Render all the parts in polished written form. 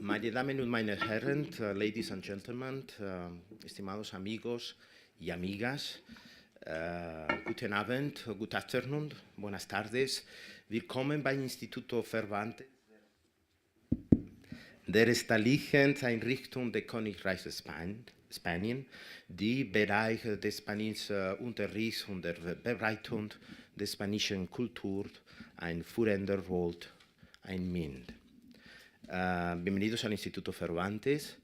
Meine Damen und meine Herren, ladies and gentlemen, estimados amigos y amigas, guten Abend, good afternoon, buenas tardes. Willkommen beim Instituto Cervantes der staatlichen Einrichtung der Königreich Spanien, die Bereiche des spanischen Unterrichts und der Verbreitung der spanischen Kultur ein führender Rolle einnimmt. Bienvenidos al Instituto Cervantes,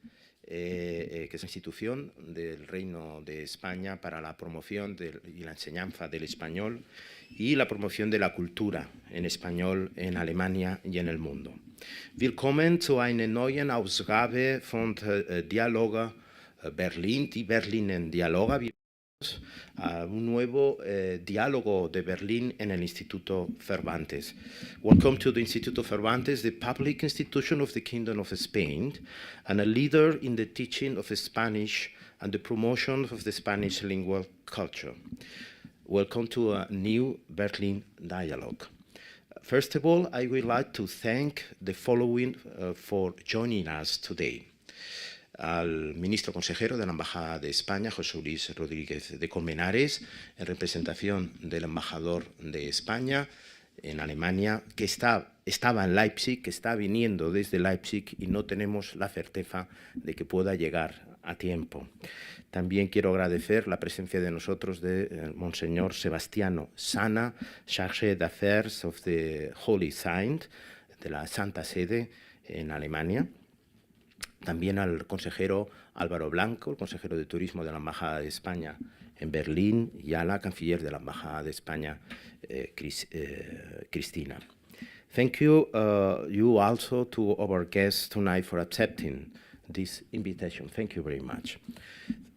que es una institución del Reino de España para la promoción y la enseñanza del español y la promoción de la cultura en español en Alemania y en el mundo. Willkommen zu einer neuen Ausgabe von Dialoga Berlin, die Berlin en Dialoga. Un nuevo diálogo de Berlín en el Instituto Cervantes. Welcome to the Instituto Cervantes, the public institution of the Kingdom of Spain, and a leader in the teaching of Spanish and the promotion of the Spanish lingual culture. Welcome to a new Berlin dialogue. First of all, I would like to thank the following for joining us today. Al ministro consejero de la Embajada de España, José Luis Rodríguez de Colmenares, en representación del embajador de España en Alemania, que estaba en Leipzig, que está viniendo desde Leipzig y no tenemos la certeza de que pueda llegar a tiempo. También quiero agradecer la presencia de nosotros de Monseñor Sebastiano Sana, Chargé d'Affaires of the Holy Saint, de la Santa Sede en Alemania. También al consejero Álvaro Blanco, el consejero de Turismo de la Embajada de España en Berlín, y a la canciller de la Embajada de España, Cristina. Thank you, you also to our guests tonight for accepting this invitation. Thank you very much.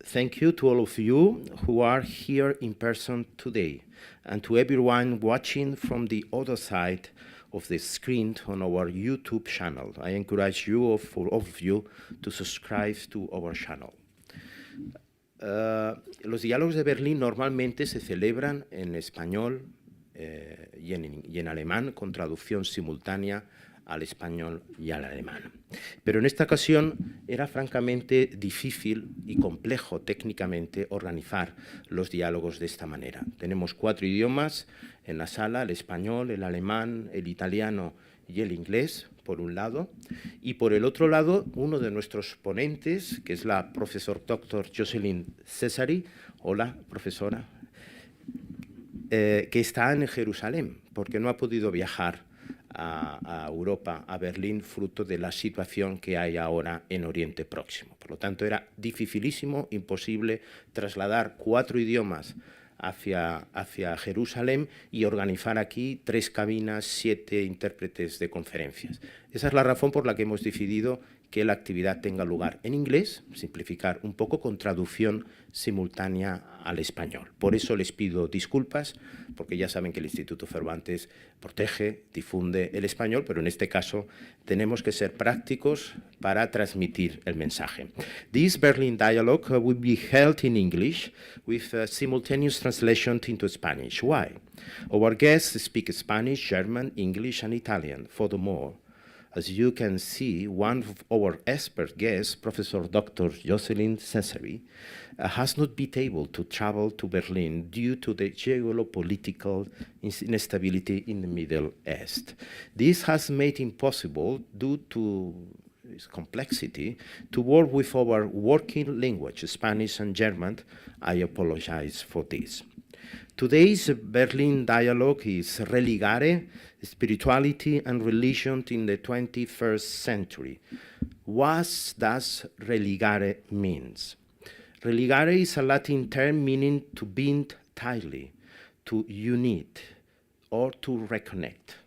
Thank you to all of you who are here in person today, and to everyone watching from the other side of the screen on our YouTube channel. I encourage you, for all of you, to subscribe to our channel. Los diálogos de Berlín normalmente se celebran en español y en alemán, con traducción simultánea al español y al alemán. Pero en esta ocasión era francamente difícil y complejo técnicamente organizar los diálogos de esta manera. Tenemos 4 idiomas en la sala: el español, el alemán, el italiano y el inglés, por un lado, y por el otro lado, uno de nuestros ponentes, que es la profesora doctor Jocelyn Cesari. Hola, profesora, que está en Jerusalén, porque no ha podido viajar a Europa, a Berlín, fruto de la situación que hay ahora en Oriente Próximo. Por lo tanto, era dificilísimo, imposible trasladar 4 idiomas hacia Jerusalén y organizar aquí 3 cabinas, 7 intérpretes de conferencias. Esa es la razón por la que hemos decidido que la actividad tenga lugar en inglés, simplificar un poco, con traducción simultánea al español. Por eso les pido disculpas, porque ya saben que el Instituto Cervantes protege, difunde el español, pero en este caso tenemos que ser prácticos para transmitir el mensaje. This Berlin dialogue will be held in English with simultaneous translation into Spanish. Why? Our guests speak Spanish, German, English and Italian. Furthermore, as you can see, one of our expert guests, Professor Dr. Jocelyn Cesari, has not been able to travel to Berlin due to the geopolitical instability in the Middle East. This has made it possible, due to its complexity, to work with our working language, Spanish and German. I apologize for this. Today's Berlin dialogue is Religare, Spirituality and Religion in the 21st Century. What does religare means? Religare is a Latin term meaning to bind tightly, to unite, or to reconnect.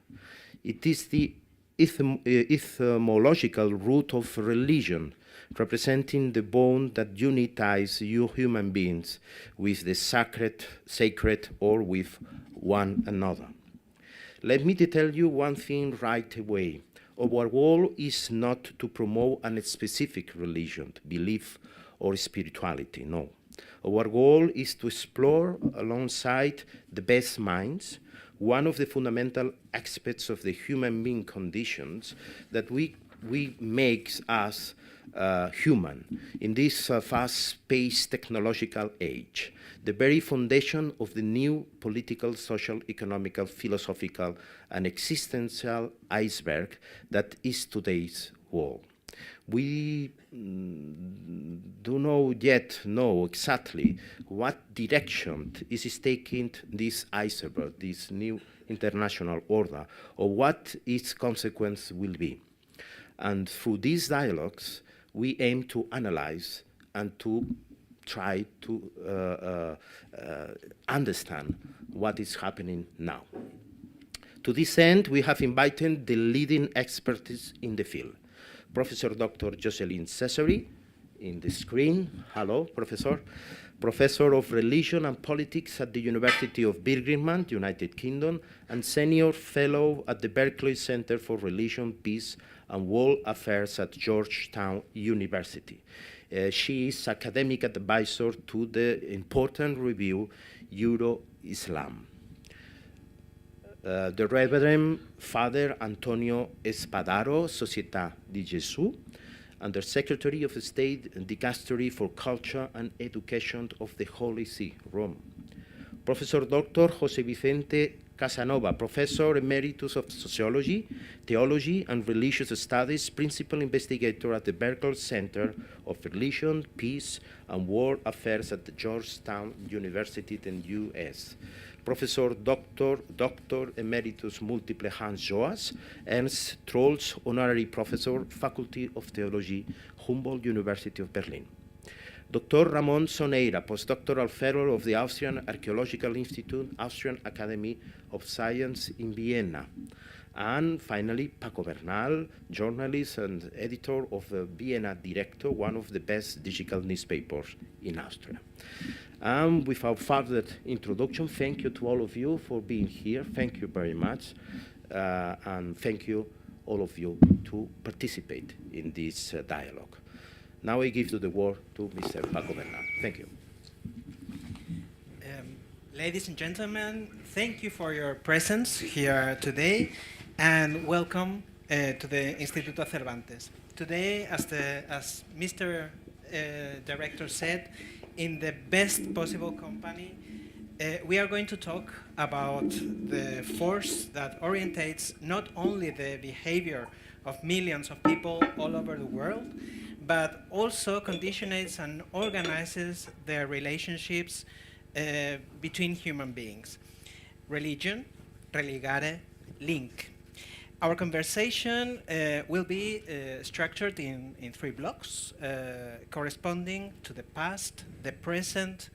It is the etymological root of religion, representing the bond that unites you human beings with the sacred or with one another. Let me tell you one thing right away. Our goal is not to promote a specific religion, belief, or spirituality, no. Our goal is to explore, alongside the best minds, one of the fundamental aspects of the human being conditions that we makes us human in this fast-paced technological age, the very foundation of the new political, social, economical, philosophical, and existential iceberg that is today's world. We do not yet know exactly what direction is taking this iceberg, this new international order, or what its consequence will be. And through these dialogues, we aim to analyze and to try to understand what is happening now. To this end, we have invited the leading experts in the field. Professor Dr. Jocelyn Cesari, in the screen. Hello, Professor. Professor of Religion and Politics at the University of Birmingham, United Kingdom, and Senior Fellow at the Berkeley Center for Religion, Peace, and World Affairs at Georgetown University. She is academic advisor to the important review Euro-Islam. The Reverend Father Antonio Espadaro, Società di Gesù, Under Secretary of State and Dicastery for Culture and Education of the Holy See, Rome. Professor Dr. José Vicente Casanova, Professor Emeritus of Sociology, Theology, and Religious Studies, Principal Investigator at the Berkeley Center of Religion, Peace, and World Affairs at the Georgetown University in the US. Professor Dr. Emeritus Multiple Hans Joas, Ernst Trolls, Honorary Professor, Faculty of Theology, Humboldt University of Berlin. Dr. Ramon Soneira, Postdoctoral Fellow of the Austrian Archaeological Institute, Austrian Academy of Science in Vienna. And finally, Paco Bernal, journalist and editor of the Vienna Director, one of the best digital newspapers in Austria. Without further introduction, thank you to all of you for being here. Thank you very much. And thank you, all of you, to participate in this dialogue. Now I give the word to Mr. Paco Bernal. Thank you. Ladies and gentlemen, thank you for your presence here today, and welcome to the Instituto Cervantes. Today, as Mr. Director said, in the best possible company, we are going to talk about the force that orientates not only the behavior of millions of people all over the world, but also conditionates and organizes their relationships between human beings. Religion, religare, link. Our conversation will be structured in 3 blocks, corresponding to the past, the present,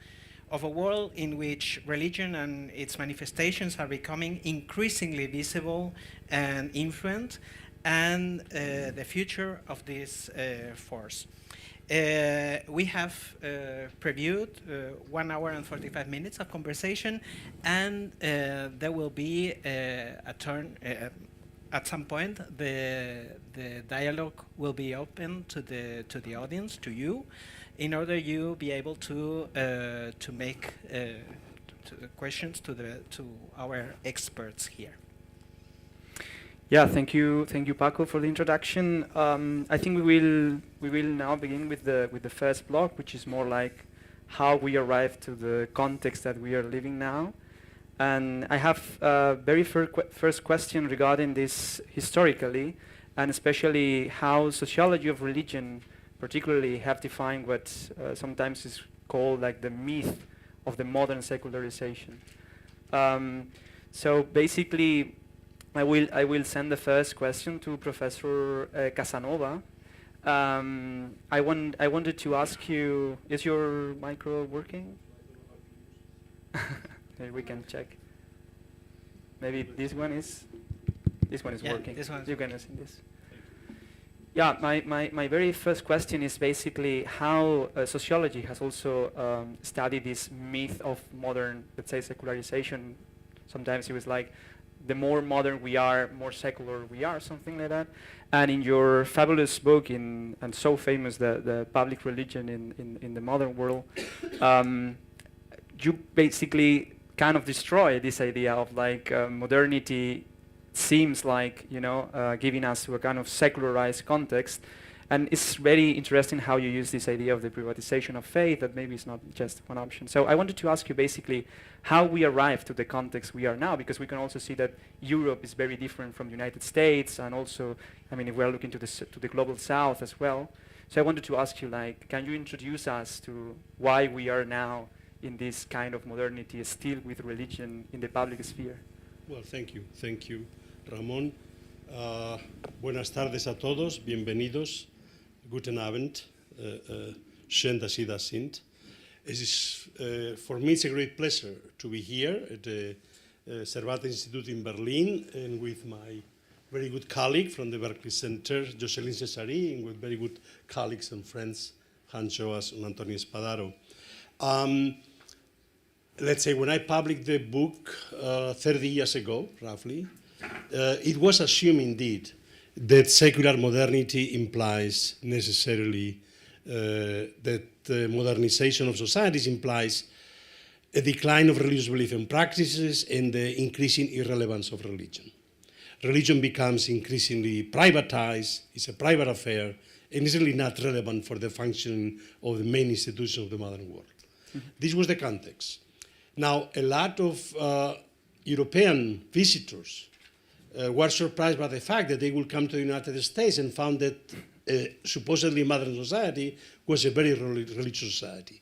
of a world in which religion and its manifestations are becoming increasingly visible and influent, and the future of this force. We have previewed 1 hour and 45 minutes of conversation, and there will be a turn. At some point, the dialogue will be open to the audience, to you, in order you be able to make questions to our experts here. Yeah, thank you, Paco, for the introduction. I think we will now begin with the first block, which is more like how we arrived to the context that we are living now. And I have a very first question regarding this historically, and especially how sociology of religion particularly have defined what sometimes is called like the myth of the modern secularization. So basically, I will send the first question to Professor Casanova. I wanted to ask you, is your micro working? We can check. Maybe this one is working. This one's you can see this. Yeah, my very first question is basically how sociology has also studied this myth of modern, let's say, secularization. Sometimes it was like, the more modern we are, more secular we are, something like that. And in your fabulous book, and so famous, the public religion in the modern world, you basically kind of destroy this idea of like modernity seems like, giving us to a kind of secularized context. And it's very interesting how you use this idea of the privatization of faith, that maybe it's not just one option. So I wanted to ask you basically how we arrived to the context we are now, because we can also see that Europe is very different from the United States, and also, I mean, if we're looking to the global south as well. So I wanted to ask you, like, can you introduce us to why we are now in this kind of modernity, still with religion in the public sphere? Well, thank you. Thank you, Ramón. Buenas tardes a todos, bienvenidos. Guten Abend, schön, dass Sie da sind. For me, it's a great pleasure to be here at the Cervantes Institute in Berlin, and with my very good colleague from the Berkeley Center, Jocelyn Cesari, and with very good colleagues and friends, Hans Joas and Antonio Spadaro. Let's say when I published the book 30 years ago, roughly, it was assumed indeed that secular modernity implies necessarily that modernization of societies implies a decline of religious belief and practices and the increasing irrelevance of religion. Religion becomes increasingly privatized, it's a private affair, and is really not relevant for the functioning of the main institutions of the modern world. Mm-hmm. This was the context. Now, a lot of European visitors were surprised by the fact that they would come to the United States and found that supposedly modern society was a very religious society.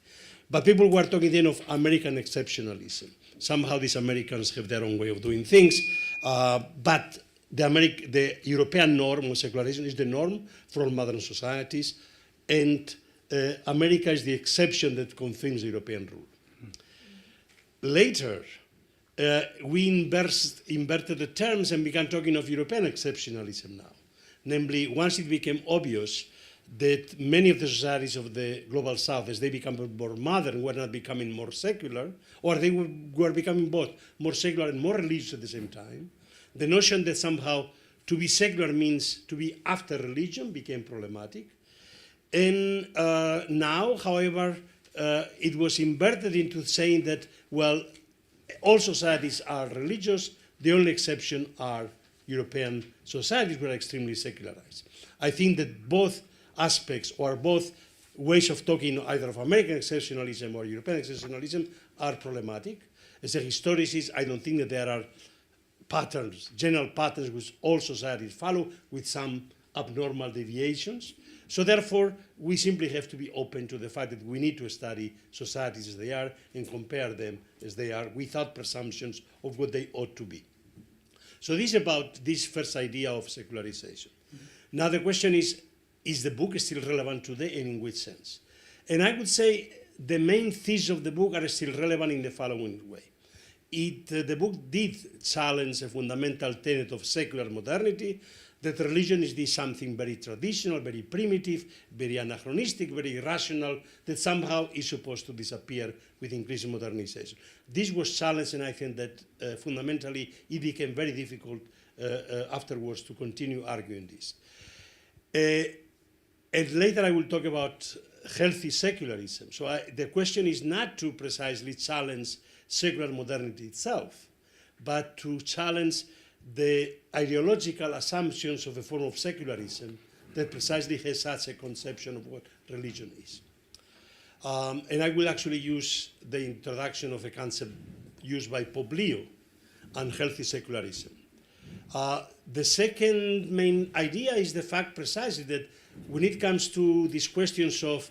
But people were talking then of American exceptionalism. Somehow these Americans have their own way of doing things, but the European norm of secularism is the norm for all modern societies, and America is the exception that confirms European rule. Later, we inverted the terms and began talking of European exceptionalism now. Namely, once it became obvious that many of the societies of the global south, as they become more modern, were not becoming more secular, or they were becoming both more secular and more religious at the same time, the notion that somehow to be secular means to be after religion became problematic. And now, however, it was inverted into saying that, well, all societies are religious, the only exception are European societies which are extremely secularized. I think that both aspects or both ways of talking either of American exceptionalism or European exceptionalism are problematic. As a historicist, I don't think that there are patterns, general patterns which all societies follow with some abnormal deviations. So therefore, we simply have to be open to the fact that we need to study societies as they are and compare them as they are without presumptions of what they ought to be. So this is about this first idea of secularization. Mm-hmm. Now the question is the book still relevant today and in which sense? And I would say the main themes of the book are still relevant in the following way. The book did challenge a fundamental tenet of secular modernity, that religion is something very traditional, very primitive, very anachronistic, very irrational, that somehow is supposed to disappear with increasing modernization. This was challenged, and I think that fundamentally it became very difficult afterwards to continue arguing this. And later I will talk about healthy secularism. So the question is not to precisely challenge secular modernity itself, but to challenge the ideological assumptions of a form of secularism that precisely has such a conception of what religion is. And I will actually use the introduction of a concept used by Pope Leo, unhealthy secularism. The second main idea is the fact precisely that when it comes to these questions of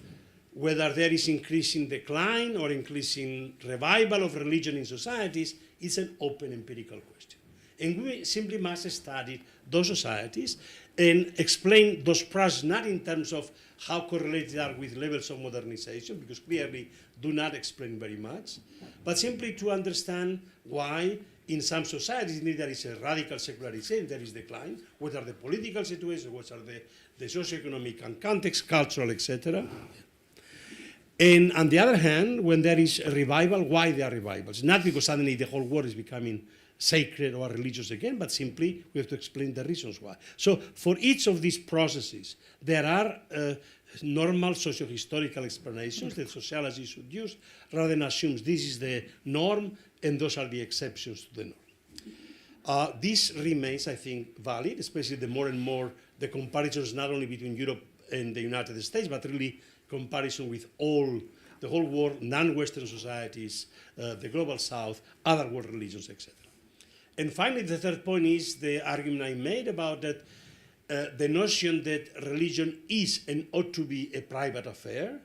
whether there is increasing decline or increasing revival of religion in societies, it's an open empirical question. And we simply must study those societies and explain those processes not in terms of how correlated they are with levels of modernization, because clearly do not explain very much, but simply to understand why in some societies there is a radical secularization, there is decline, what are the political situations, what are the socioeconomic context, cultural, etc. And on the other hand, when there is a revival, why there are revivals? Not because suddenly the whole world is becoming sacred or religious again, but simply we have to explain the reasons why. So for each of these processes, there are normal socio-historical explanations that sociology should use, rather than assume this is the norm and those are the exceptions to the This remains, I think, valid, especially the more and more the comparisons not only between Europe and the United States, but really comparison with the whole world, non-Western societies, the global South, other world religions, etc. And finally, the third point is the argument I made about that the notion that religion is and ought to be a private affair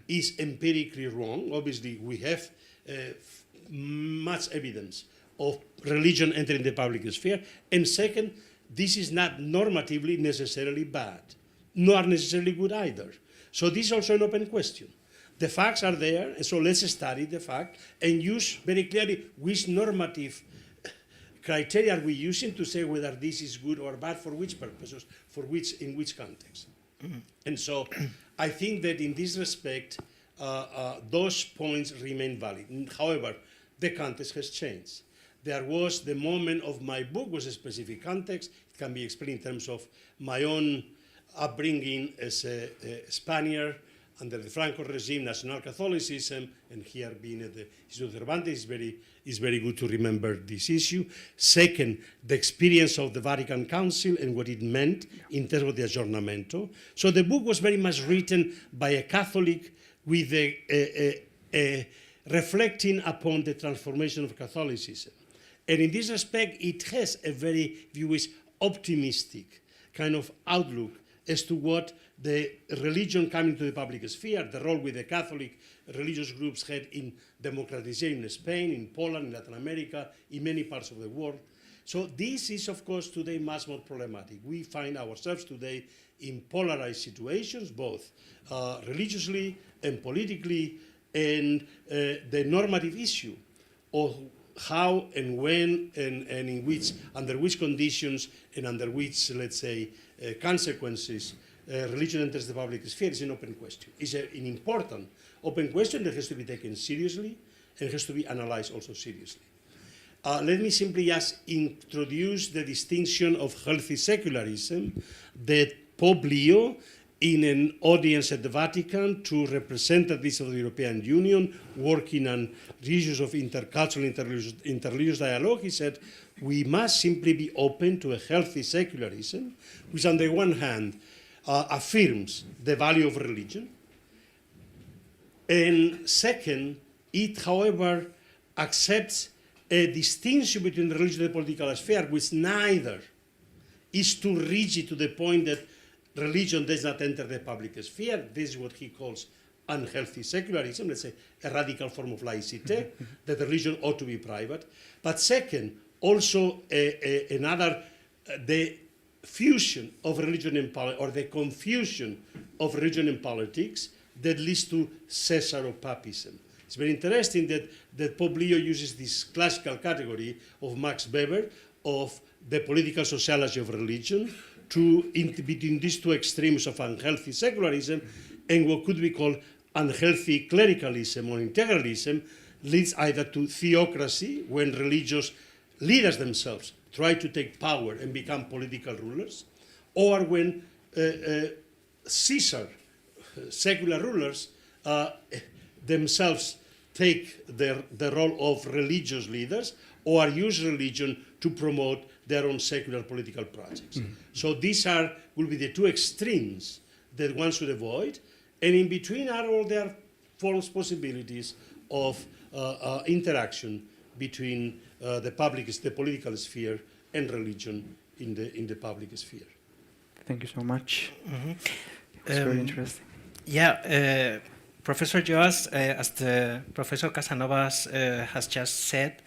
is empirically wrong. Obviously, we have much evidence of religion entering the public sphere. And second, this is not normatively necessarily bad, nor necessarily good either. So this is also an open question. The facts are there, and so let's study the fact and use very clearly which normative criteria are we using to say whether this is good or bad, for which purposes, in which context. Mm-hmm. And so I think that in this respect, those points remain valid. However, the context has changed. There was the moment of my book was a specific context. It can be explained in terms of my own upbringing as a Spaniard under the Franco regime, national Catholicism, and here being at the Instituto Cervantes is very good to remember this issue. Second, the experience of the Vatican Council and what it meant in terms of the aggiornamento. So the book was very much written by a Catholic with a reflecting upon the transformation of Catholicism. And in this respect, it has a very, if you wish, optimistic kind of outlook as to what the religion coming to the public sphere, the role with the Catholic religious groups had in democratization in Spain, in Poland, in Latin America, in many parts of the world. So this is, of course, today much more problematic. We find ourselves today in polarized situations, both religiously and politically, and the normative issue of how and when and in which, under which conditions and under which, let's say, consequences religion enters the public sphere is an open question. It's an important open question that has to be taken seriously and has to be analyzed also seriously. Let me simply just introduce the distinction of healthy secularism that Pope Leo, in an audience at the Vatican to representatives of the European Union working on issues of intercultural, interreligious dialogue, he said, we must simply be open to a healthy secularism, which on the one hand affirms the value of religion, and second, it, however, accepts a distinction between religion and the political sphere, which neither is too rigid to the point that religion does not enter the public sphere. This is what he calls unhealthy secularism, let's say a radical form of laicite, that religion ought to be private. But second, also the fusion of religion and politics, or the confusion of religion and politics that leads to Caesaropapism. It's very interesting that Pope Leo uses this classical category of Max Weber of the political sociology of religion between these two extremes of unhealthy secularism and what could be called unhealthy clericalism or integralism, leads either to theocracy, when religious leaders themselves try to take power and become political rulers, or when secular rulers themselves take the role of religious leaders or use religion to promote their own secular political projects. Mm-hmm. So these will be the two extremes that one should avoid, and in between are all their forms, possibilities of interaction between the political sphere and religion in the public sphere. Thank you so much. Mm-hmm. It's very interesting. Yeah, Professor Joas, as the Professor Casanovas has just said,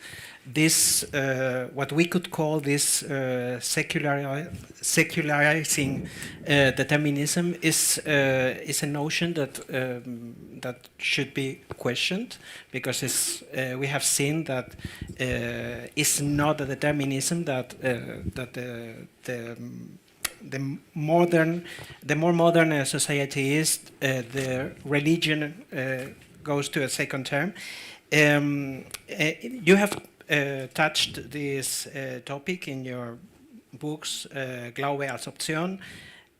this what we could call this secularizing determinism is a notion that should be questioned, because we have seen that it's not a determinism that the more modern a society is, the religion goes to a second term. You have touched this topic in your books, Glaube als Option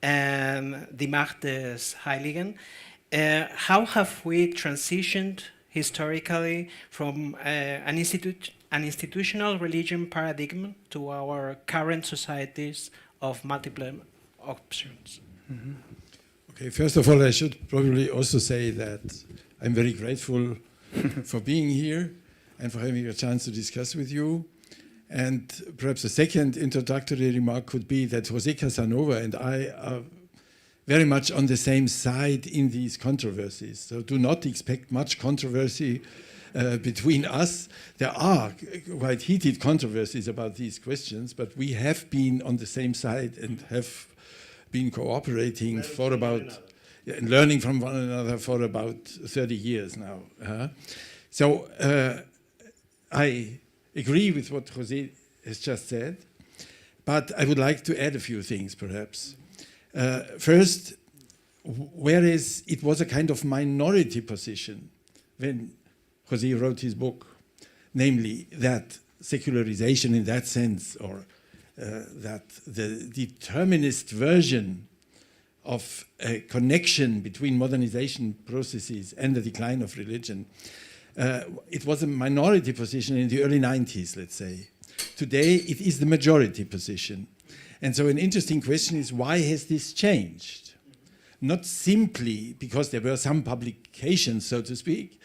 and Die Macht des Heiligen. How have we transitioned historically from an an institutional religion paradigm to our current societies of multiple options. Okay, first of all, I should probably also say that I'm very grateful for being here and for having a chance to discuss with you. And perhaps the second introductory remark could be that José Casanova and I are very much on the same side in these controversies. So do not expect much controversy between us. There are quite heated controversies about these questions, but we have been on the same side and have been cooperating for about, and learning from one another for about 30 years now. So I agree with what José has just said, but I would like to add a few things perhaps. First, whereas it was a kind of minority position when José wrote his book, namely that secularization in that sense, or that the determinist version of a connection between modernization processes and the decline of religion, it was a minority position in the early 90s, let's say. Today, it is the majority position. And so an interesting question is, why has this changed? Not simply because there were some publications, so to speak,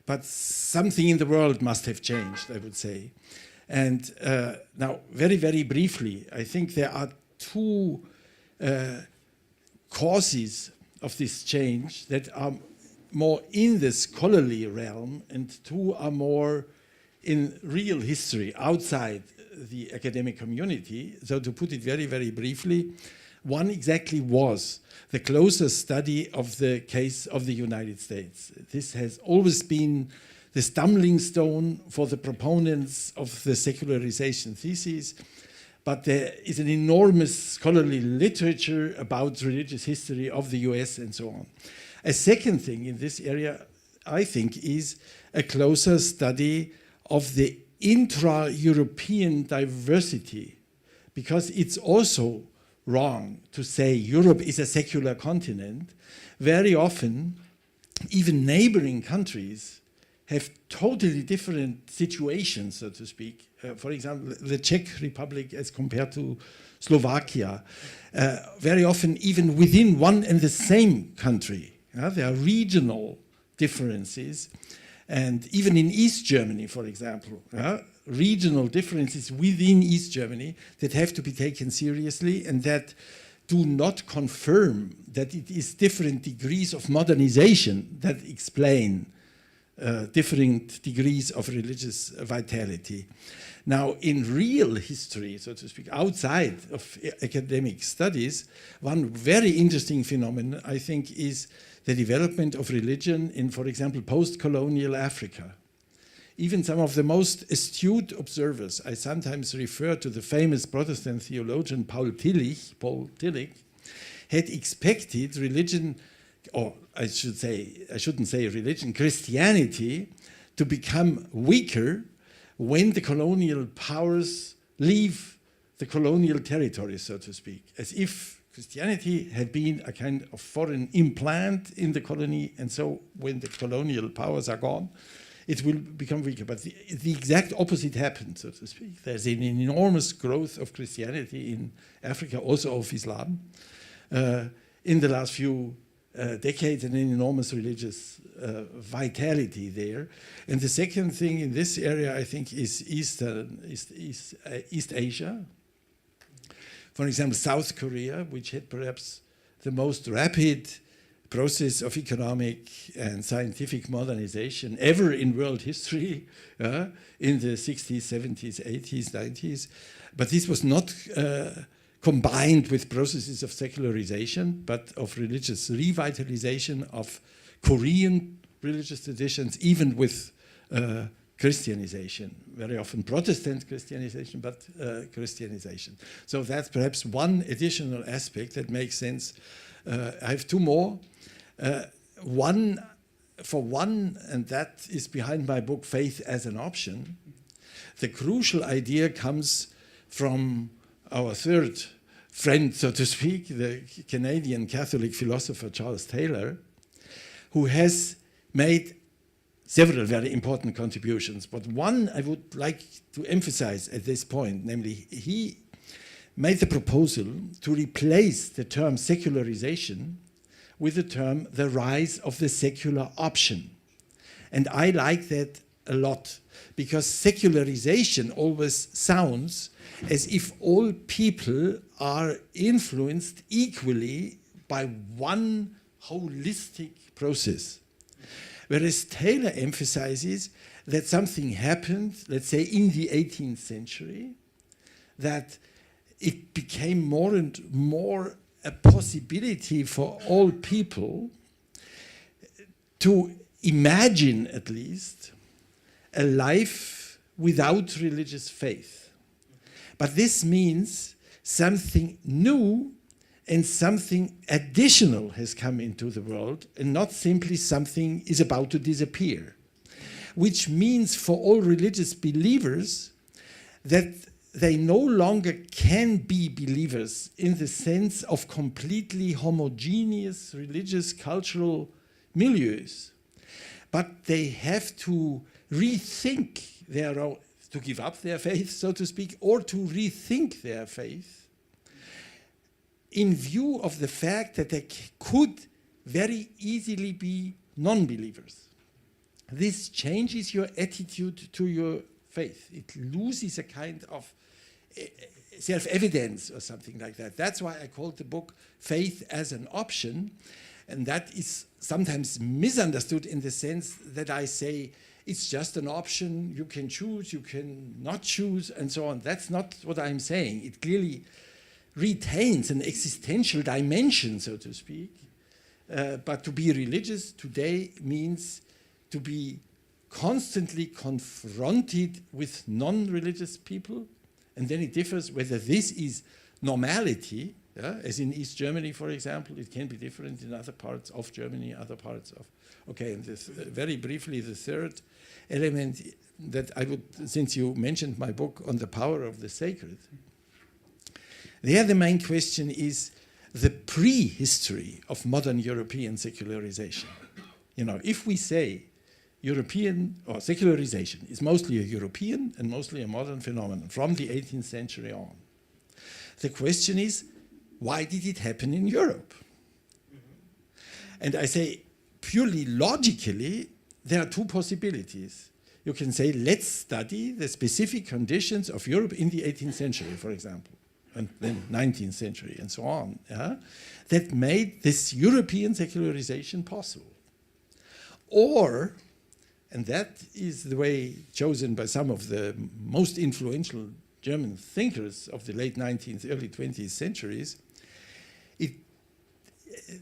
but something in the world must have changed, I would say. And now, very, very briefly, I think there are two causes of this change that are more in the scholarly realm, and two are more in real history, outside the academic community. So to put it very, very briefly, one exactly was the closer study of the case of the United States. This has always been the stumbling stone for the proponents of the secularization thesis, but there is an enormous scholarly literature about religious history of the US and so on. A second thing in this area, I think, is a closer study of the intra-European diversity, because it's also wrong to say Europe is a secular continent. Very often, even neighboring countries have totally different situations, so to speak. For example, the Czech Republic as compared to Slovakia. Very often, even within one and the same country, there are regional differences. And even in East Germany, for example, regional differences within East Germany that have to be taken seriously and that do not confirm that it is different degrees of modernization that explain different degrees of religious vitality. Now, in real history, so to speak, outside of academic studies, one very interesting phenomenon, I think, is the development of religion in, for example, post-colonial Africa. Even some of the most astute observers, I sometimes refer to the famous Protestant theologian Paul Tillich, had expected religion, or I shouldn't say religion, Christianity, to become weaker when the colonial powers leave the colonial territory, so to speak, as if Christianity had been a kind of foreign implant in the colony, and so when the colonial powers are gone, it will become weaker. But the exact opposite happened, so to speak. There's an enormous growth of Christianity in Africa, also of Islam, in the last few decades, and an enormous religious vitality there. And the second thing in this area, I think, is East Asia. For example, South Korea, which had perhaps the most rapid process of economic and scientific modernization ever in world history, in the 60s, 70s, 80s, 90s. But this was not combined with processes of secularization, but of religious revitalization of Korean religious traditions, even with Christianization, very often Protestant Christianization, but Christianization. So that's perhaps one additional aspect that makes sense. I have two more. One, and that is behind my book, Faith as an Option, the crucial idea comes from our third friend, so to speak, the Canadian Catholic philosopher Charles Taylor, who has made several very important contributions, but one I would like to emphasize at this point, namely he made the proposal to replace the term secularization with the term the rise of the secular option. And I like that a lot, because secularization always sounds as if all people are influenced equally by one holistic process. Whereas Taylor emphasizes that something happened, let's say in the 18th century, that it became more and more a possibility for all people to imagine, at least, a life without religious faith. But this means something new and something additional has come into the world, and not simply something is about to disappear. Which means for all religious believers that they no longer can be believers in the sense of completely homogeneous religious cultural milieus, but they have to rethink their own, to give up their faith, so to speak, or to rethink their faith in view of the fact that they could very easily be non-believers. This changes your attitude to your faith. It loses a kind of self-evidence or something like that. That's why I called the book Faith as an Option, and that is sometimes misunderstood in the sense that I say it's just an option, you can choose, you can not choose, and so on. That's not what I'm saying. It clearly retains an existential dimension, so to speak, but to be religious today means to be constantly confronted with non-religious people. And then it differs whether this is normality, as in East Germany, for example. It can be different in other parts of Germany, other parts of... Okay, and this, very briefly, the third element that I would, since you mentioned my book on the power of the sacred, there the main question is the prehistory of modern European secularization. You know, if we say European, or secularization is mostly a European and mostly a modern phenomenon from the 18th century on. The question is, why did it happen in Europe? And I say, purely logically, there are two possibilities. You can say, let's study the specific conditions of Europe in the 18th century, for example, and then 19th century and so on, that made this European secularization possible. Or, and that is the way chosen by some of the most influential German thinkers of the late 19th, early 20th centuries, it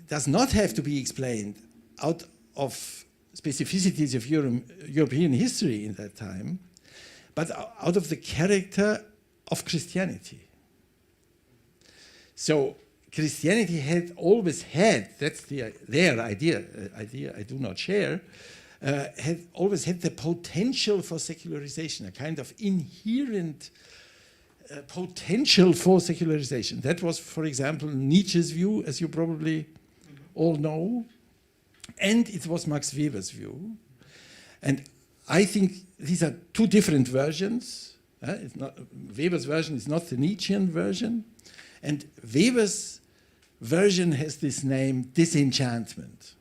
does not have to be explained out of specificities of European history in that time, but out of the character of Christianity. So Christianity had always had, that's their idea I do not share, had always had the potential for secularization, a kind of inherent potential for secularization. That was, for example, Nietzsche's view, as you probably all know, and it was Max Weber's view. And I think these are two different versions. Weber's version is not the Nietzschean version, and Weber's version has this name, disenchantment.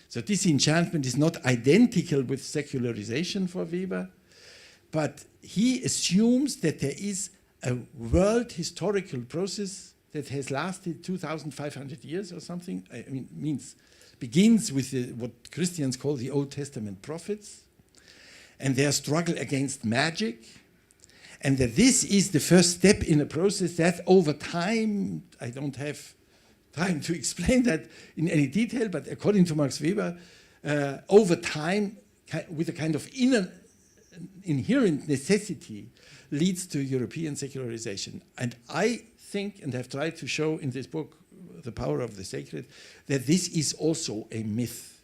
So disenchantment is not identical with secularization for Weber, but he assumes that there is a world historical process that has lasted 2,500 years or something. I mean, begins with what Christians call the Old Testament prophets, and their struggle against magic, and that this is the first step in a process that over time, I don't have time to explain that in any detail, but according to Max Weber, over time, with a kind of inherent necessity, leads to European secularization. And I think, and have tried to show in this book, The Power of the Sacred, that this is also a myth.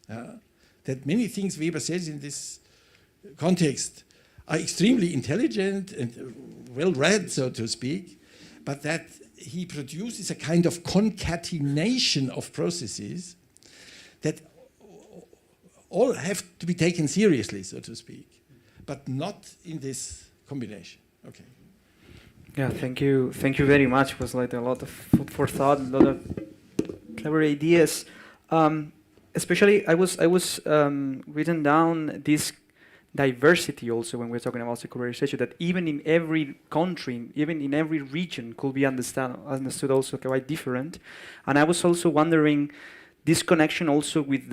That many things Weber says in this context are extremely intelligent and well-read, so to speak, but that he produces a kind of concatenation of processes that all have to be taken seriously, so to speak, but not in this combination. Okay. Yeah, thank you very much. It was like a lot of food for thought, a lot of clever ideas. Especially, I was written down this diversity also when we're talking about secularization, that even in every country, even in every region, could be understood also quite different. And I was also wondering this connection also with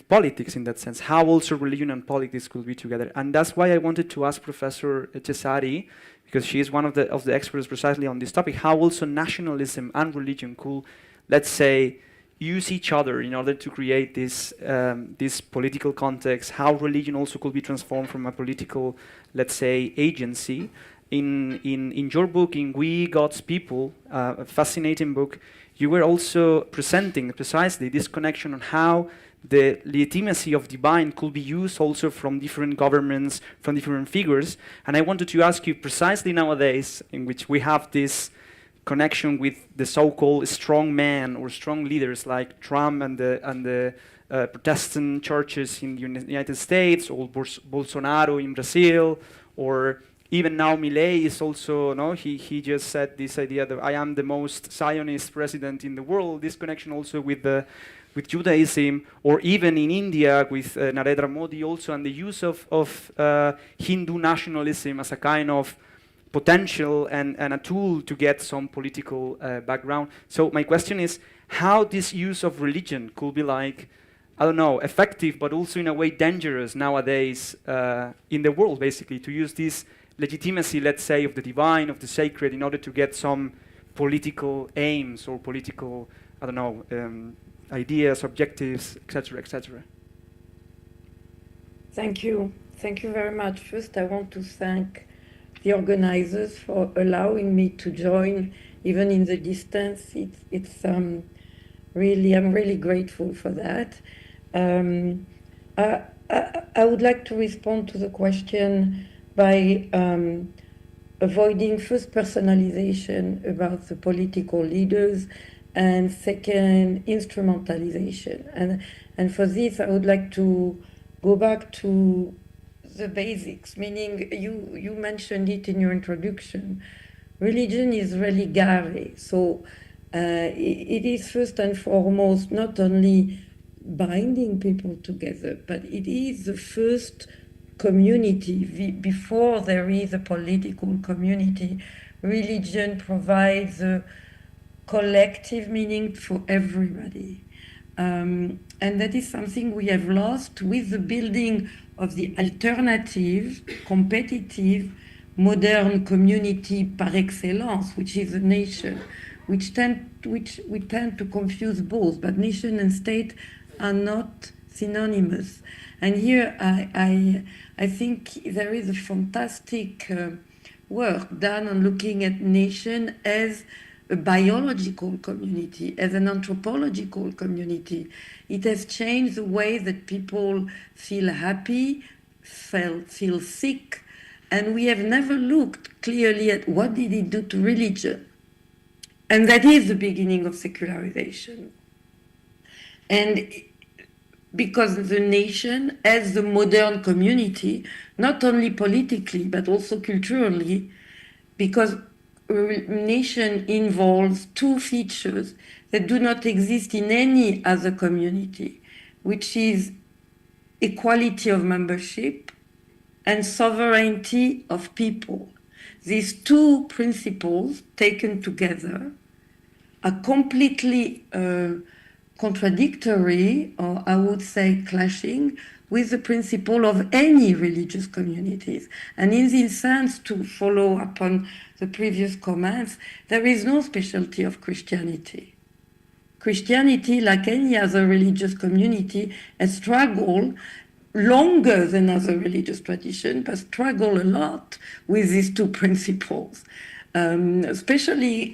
politics in that sense, how also religion and politics could be together. And that's why I wanted to ask Professor Cesari, because she is one of the experts precisely on this topic, how also nationalism and religion could, let's say, use each other in order to create this political context, how religion also could be transformed from a political, let's say, agency. In your book, in We God's People, a fascinating book, you were also presenting precisely this connection on how the legitimacy of divine could be used also from different governments, from different figures. And I wanted to ask you precisely nowadays, in which we have this connection with the so-called strong men or strong leaders like Trump and the Protestant churches in the United States, or Bolsonaro in Brazil, or even now Milei is also, no, he just said this idea that I am the most Zionist president in the world, this connection also with Judaism, or even in India with Narendra Modi also, and the use of Hindu nationalism as a kind of potential and a tool to get some political background. So my question is, how this use of religion could be like, I don't know, effective, but also in a way dangerous nowadays in the world, basically, to use this legitimacy, let's say, of the divine, of the sacred, in order to get some political aims or political, I don't know, ideas, objectives, etc., etc. Thank you. Thank you very much. First, I want to thank the organizers for allowing me to join, even in the distance. It's really, I'm really grateful for that. I would like to respond to the question by avoiding first personalization about the political leaders, and second, instrumentalization. And for this, I would like to go back to the basics, meaning you mentioned it in your introduction. Religion is religare, so it is first and foremost not only binding people together, but it is the first community. Before there is a political community, religion provides a collective meaning for everybody. And that is something we have lost with the building of the alternative, competitive, modern community par excellence, which is a nation, which we tend to confuse both, but nation and state are not synonymous. And here I think there is a fantastic work done on looking at nation as a biological community, as an anthropological community. It has changed the way that people feel happy, feel sick, and we have never looked clearly at what did it do to religion. And that is the beginning of secularization. And because the nation, as the modern community, not only politically, but also culturally, because nation involves two features that do not exist in any other community, which is equality of membership and sovereignty of people. These two principles taken together are completely contradictory, or I would say clashing, with the principle of any religious communities. And in this sense, to follow upon the previous comments, there is no specialty of Christianity. Christianity, like any other religious community, has struggled longer than other religious traditions, but struggle a lot with these two principles. Especially,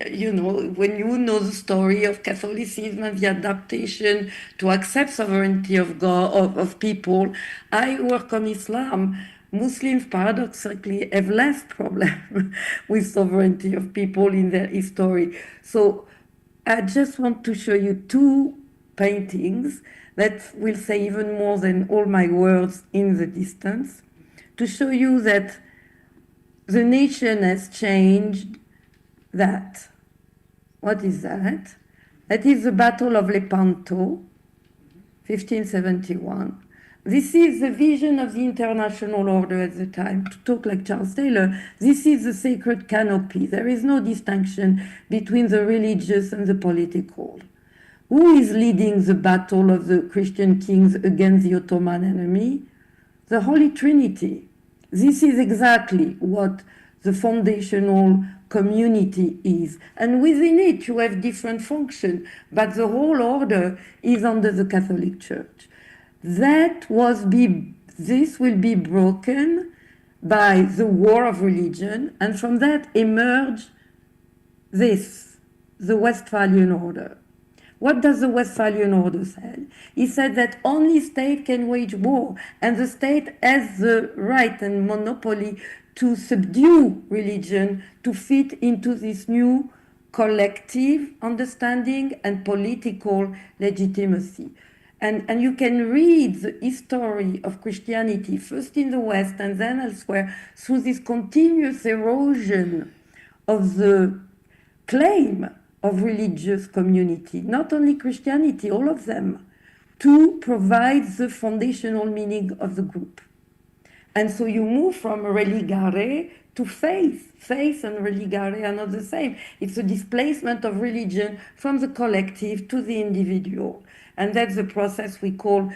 when you know the story of Catholicism and the adaptation to accept sovereignty of God, of people. I work on Islam. Muslims paradoxically have less problem with sovereignty of people in their history. So I just want to show you two paintings that will say even more than all my words in the distance, to show you that the nation has changed. That. What is that? That is the Battle of Lepanto, 1571. This is the vision of the international order at the time. To talk like Charles Taylor, this is the sacred canopy. There is no distinction between the religious and the political. Who is leading the battle of the Christian kings against the Ottoman enemy? The Holy Trinity. This is exactly what the foundational community is. And within it, you have different functions, but the whole order is under the Catholic Church. This will be broken by the war of religion, and from that emerge this, the Westphalian order. What does the Westphalian order say? He said that only state can wage war, and the state has the right and monopoly to subdue religion to fit into this new collective understanding and political legitimacy. And you can read the history of Christianity, first in the West and then elsewhere, through this continuous erosion of the claim of religious community, not only Christianity, all of them, to provide the foundational meaning of the group. And so you move from religare to faith. Faith and religare are not the same. It's a displacement of religion from the collective to the individual. And that's the process we call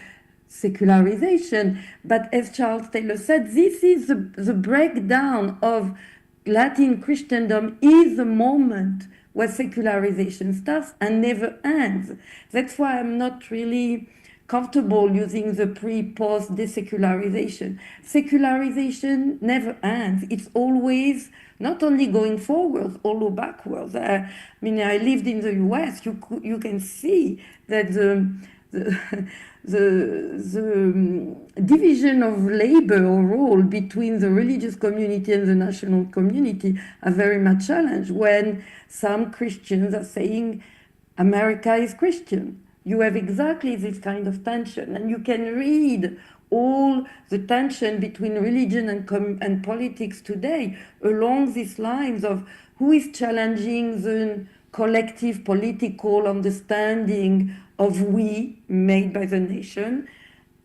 secularization. But as Charles Taylor said, this is the breakdown of Latin Christendom is the moment where secularization starts and never ends. That's why I'm not really comfortable using the pre-post desecularization. Secularization never ends. It's always not only going forwards, although backwards. I lived in the US. You can see that the division of labor or role between the religious community and the national community are very much challenged when some Christians are saying America is Christian. You have exactly this kind of tension, and you can read all the tension between religion and politics today along these lines of who is challenging the collective political understanding of we made by the nation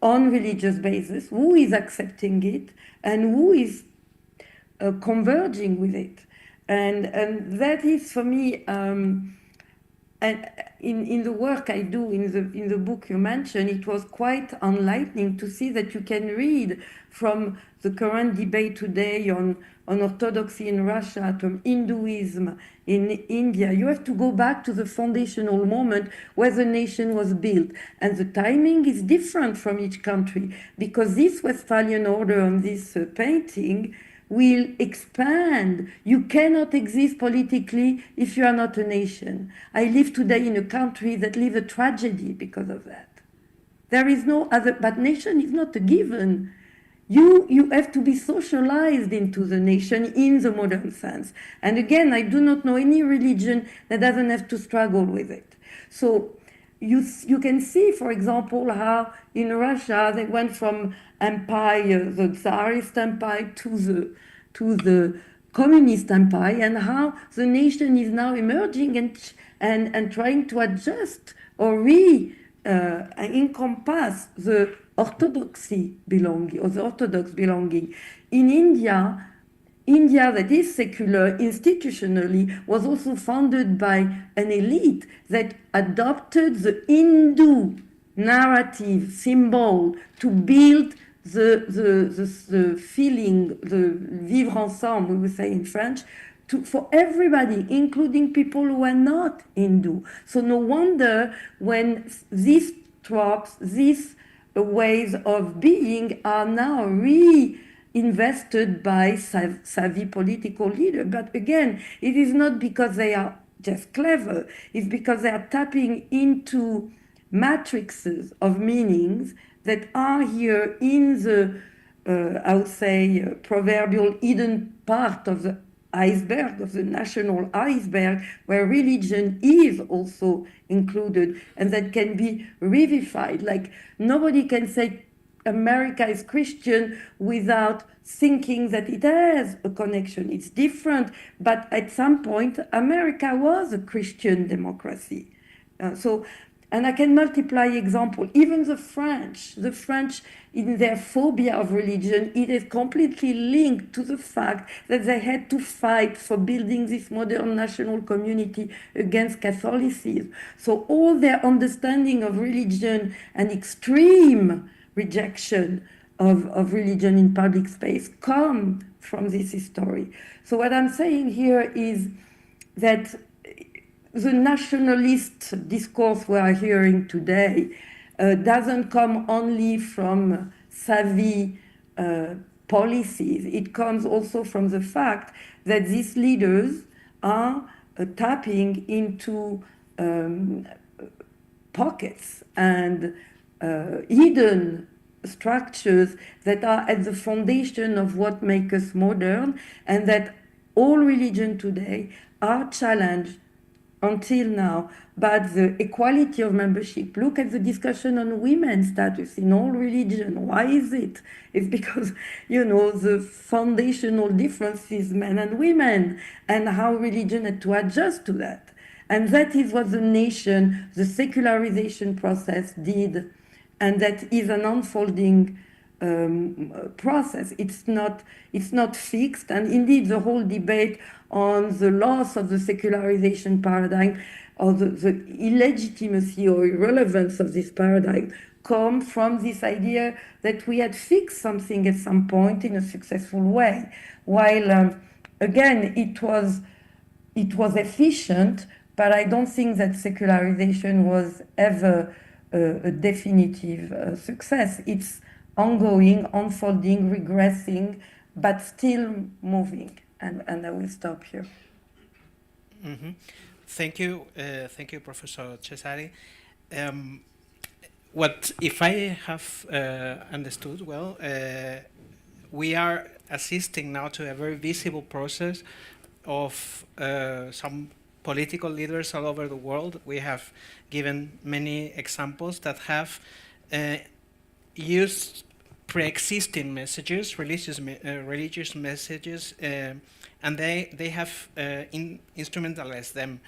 on religious basis, who is accepting it and who is converging with it. And that is for me, and in the work I do, in the book you mentioned, it was quite enlightening to see that you can read from the current debate today on orthodoxy in Russia, to Hinduism in India. You have to go back to the foundational moment where the nation was built. And the timing is different from each country, because this Westphalian order on this painting will expand. You cannot exist politically if you are not a nation. I live today in a country that lives a tragedy because of that. There is no other, but nation is not a given. You have to be socialized into the nation in the modern sense. And again, I do not know any religion that doesn't have to struggle with it. So you can see, for example, how in Russia they went from empire, the Tsarist empire, to the communist empire, and how the nation is now emerging and trying to adjust or encompass the orthodoxy belonging, or the orthodox belonging. In India that is secular institutionally was also founded by an elite that adopted the Hindu narrative symbol to build the feeling, the vivre ensemble, we would say in French, for everybody, including people who are not Hindu. So no wonder when these tropes, these ways of being are now reinvested by savvy political leaders. But again, it is not because they are just clever, it's because they are tapping into matrices of meanings that are here in the, I would say, proverbial hidden part of the iceberg, of the national iceberg, where religion is also included and that can be revivified. Like nobody can say America is Christian without thinking that it has a connection. It's different, but at some point, America was a Christian democracy. And I can multiply examples. Even the French in their phobia of religion, it is completely linked to the fact that they had to fight for building this modern national community against Catholicism. So all their understanding of religion and extreme rejection of religion in public space come from this history. So what I'm saying here is that the nationalist discourse we are hearing today doesn't come only from savvy policies. It comes also from the fact that these leaders are tapping into pockets and hidden structures that are at the foundation of what makes us modern, and that all religion today are challenged until now by the equality of membership. Look at the discussion on women's status in all religion. Why is it? It's because, the foundational difference is men and women, and how religion had to adjust to that. And that is what the nation, the secularization process did, and that is an unfolding process. It's not fixed, and indeed the whole debate on the loss of the secularization paradigm, or the illegitimacy or irrelevance of this paradigm, come from this idea that we had fixed something at some point in a successful way, while again it was efficient, but I don't think that secularization was ever a definitive success. It's ongoing, unfolding, regressing, but still moving. And I will stop here. Mm-hmm. Thank you, Professor Cesari. What if I have understood well? We are assisting now to a very visible process of some political leaders all over the world. We have given many examples that have used pre-existing messages, religious messages, and they have instrumentalized them.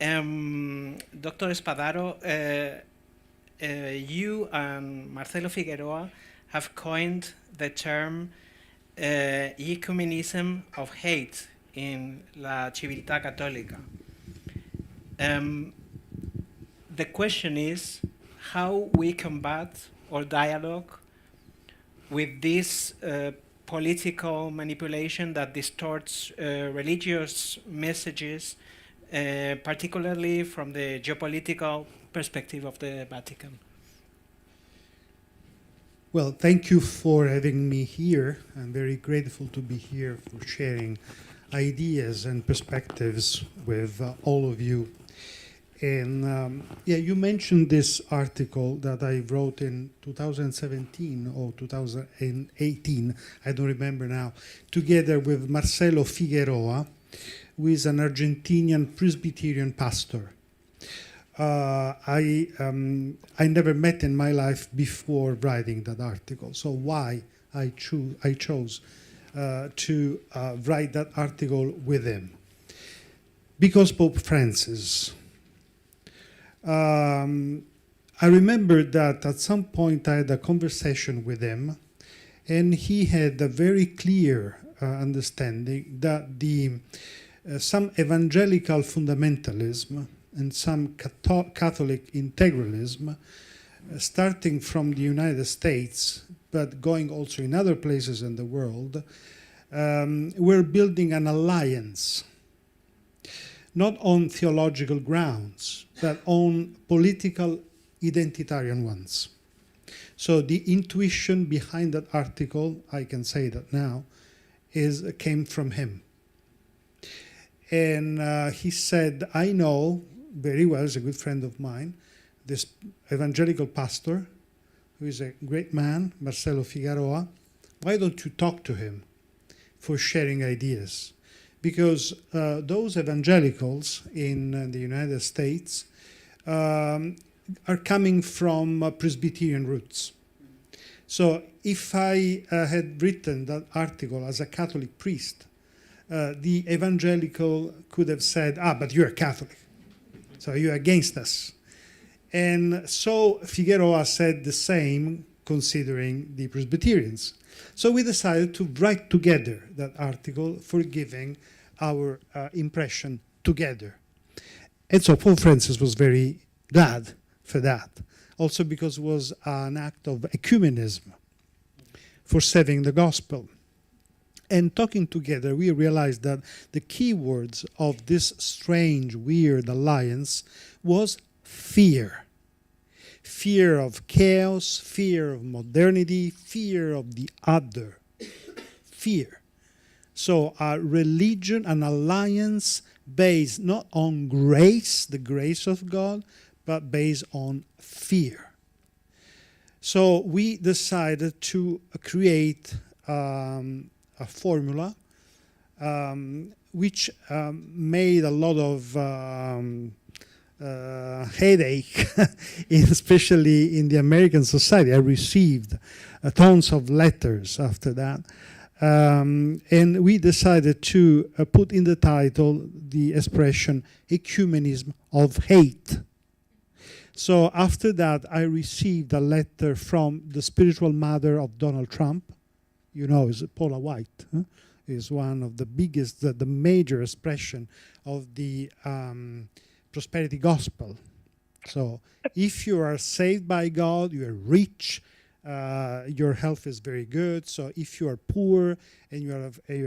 Dr. Espadaro, you and Marcelo Figueroa have coined the term ecumenism of hate in La Civiltà Católica. The question is how we combat or dialogue with this political manipulation that distorts religious messages, particularly from the geopolitical perspective of the Vatican. Well, thank you for having me here. I'm very grateful to be here for sharing ideas and perspectives with all of you. And you mentioned this article that I wrote in 2017 or 2018, I don't remember now, together with Marcelo Figueroa, who is an Argentinian Presbyterian pastor. I never met in my life before writing that article. So why I chose to write that article with him? Because Pope Francis. I remember that at some point I had a conversation with him, and he had a very clear understanding that some evangelical fundamentalism and some Catholic integralism, starting from the United States, but going also in other places in the world, were building an alliance, not on theological grounds, but on political identitarian ones. So the intuition behind that article, I can say that now, came from him. And he said, I know very well, he's a good friend of mine, this evangelical pastor, who is a great man, Marcelo Figueroa. Why don't you talk to him for sharing ideas? because those evangelicals in the United States are coming from Presbyterian roots. So if I had written that article as a Catholic priest, the evangelical could have said, but you're a Catholic, so you're against us. And so Figueroa said the same considering the Presbyterians. So we decided to write together that article for giving our impression together. And so Pope Francis was very glad for that, also because it was an act of ecumenism for saving the gospel. And talking together, we realized that the key words of this strange, weird alliance was fear. Fear of chaos, fear of modernity, fear of the other. Fear. So a religion, an alliance based not on grace, the grace of God, but based on fear. So we decided to create a formula which made a lot of headache, especially in the American society. I received tons of letters after that. And we decided to put in the title the expression ecumenism of hate. So after that, I received a letter from the spiritual mother of Donald Trump. You know, is Paula White. Is one of the biggest, the major expression of the prosperity gospel. So if you are saved by God, you are rich, your health is very good. So if you are poor and you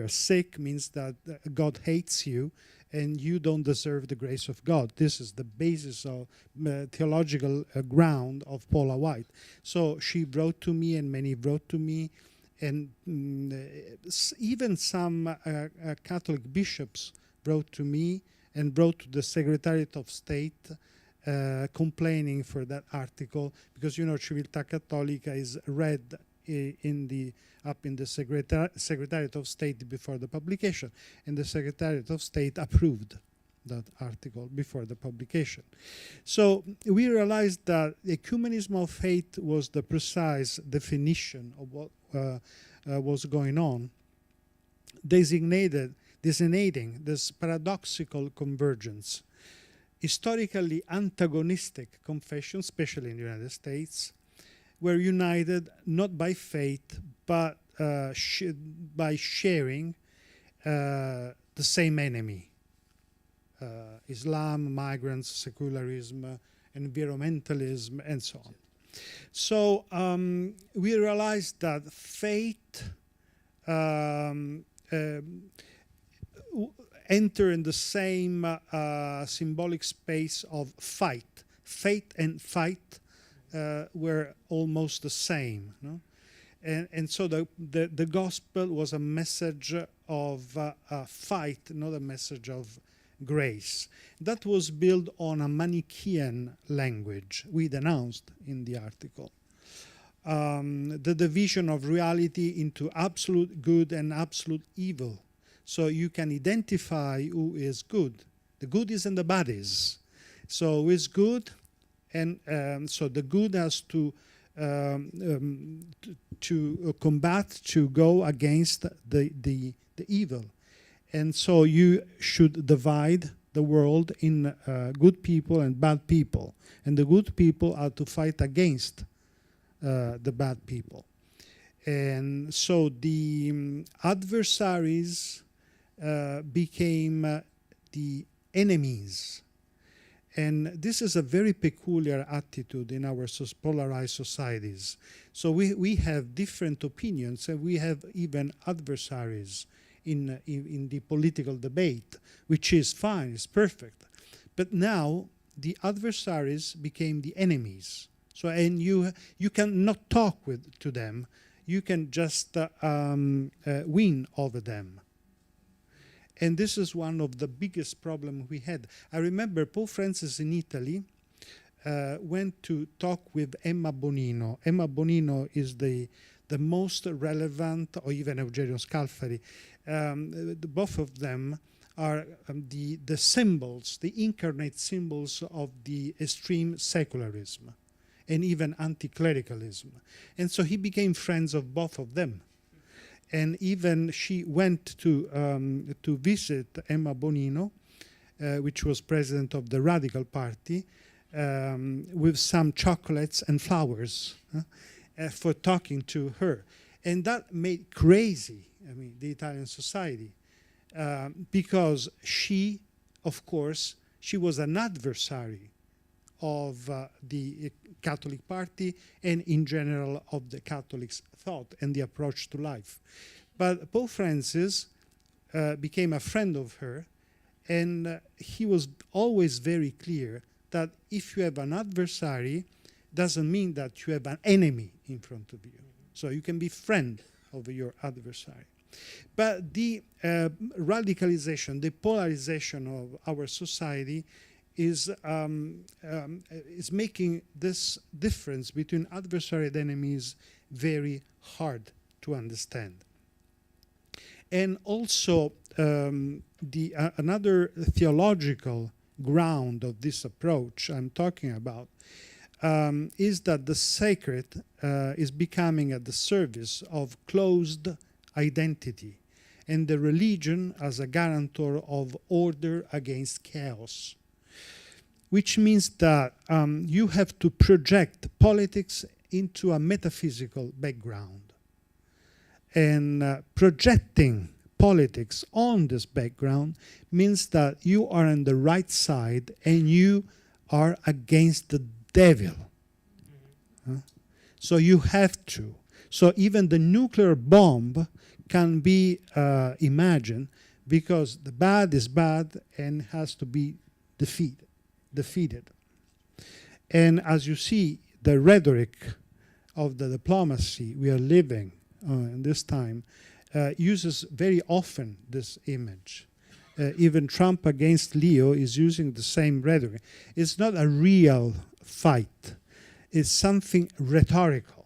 are sick, means that God hates you and you don't deserve the grace of God. This is the basis of theological ground of Paula White. So she wrote to me, and many wrote to me, and even some Catholic bishops wrote to me and wrote to the Secretariat of State complaining for that article, because you know Civiltà Cattolica is read up in the Secretariat of State before the publication, and the Secretariat of State approved that article before the publication. So we realized that ecumenism of faith was the precise definition of what was going on, designating this paradoxical convergence. Historically antagonistic confessions, especially in the United States, were united not by faith, but by sharing the same enemy. Islam, migrants, secularism, environmentalism, and so on. So we realized that faith enter in the same symbolic space of fight. Faith and fight were almost the same. No? And so the gospel was a message of fight, not a message of grace. That was built on a Manichaean language we denounced in the article. The division of reality into absolute good and absolute evil. So you can identify who is good. The good is and the bad is. So who is good? And so the good has to combat, to go against the evil. And so you should divide the world in good people and bad people. And the good people are to fight against the bad people. And so the adversaries became the enemies. And this is a very peculiar attitude in our polarized societies. So we have different opinions, and we have even adversaries in the political debate, which is fine, it's perfect. But now the adversaries became the enemies. So, and you cannot talk to them. You can just win over them. And this is one of the biggest problems we had. I remember Pope Francis in Italy went to talk with Emma Bonino. Emma Bonino is the most relevant, or even Eugenio Scalfari, both of them are the symbols, the incarnate symbols of the extreme secularism and even anti-clericalism. And so he became friends of both of them. And even she went to visit Emma Bonino, which was president of the Radical Party, with some chocolates and flowers for talking to her. And that made crazy, I mean, the Italian society, because she, of course, she was an adversary of the Catholic Party and in general of the Catholics' thought and the approach to life. But Pope Francis became a friend of her, and he was always very clear that if you have an adversary, doesn't mean that you have an enemy in front of you. So you can be friend of your adversary. But the radicalization, the polarization of our society is making this difference between adversary and enemies very hard to understand. And also, another theological ground of this approach I'm talking about is that the sacred is becoming at the service of closed identity, and the religion as a guarantor of order against chaos, which means that you have to project politics into a metaphysical background. And projecting politics on this background means that you are on the right side and you are against the devil. So you have to. So even the nuclear bomb can be imagined because the bad is bad and has to be defeated. And as you see, the rhetoric of the diplomacy we are living in this time uses very often this image. Even Trump against Leo is using the same rhetoric. It's not a real fight. It's something rhetorical,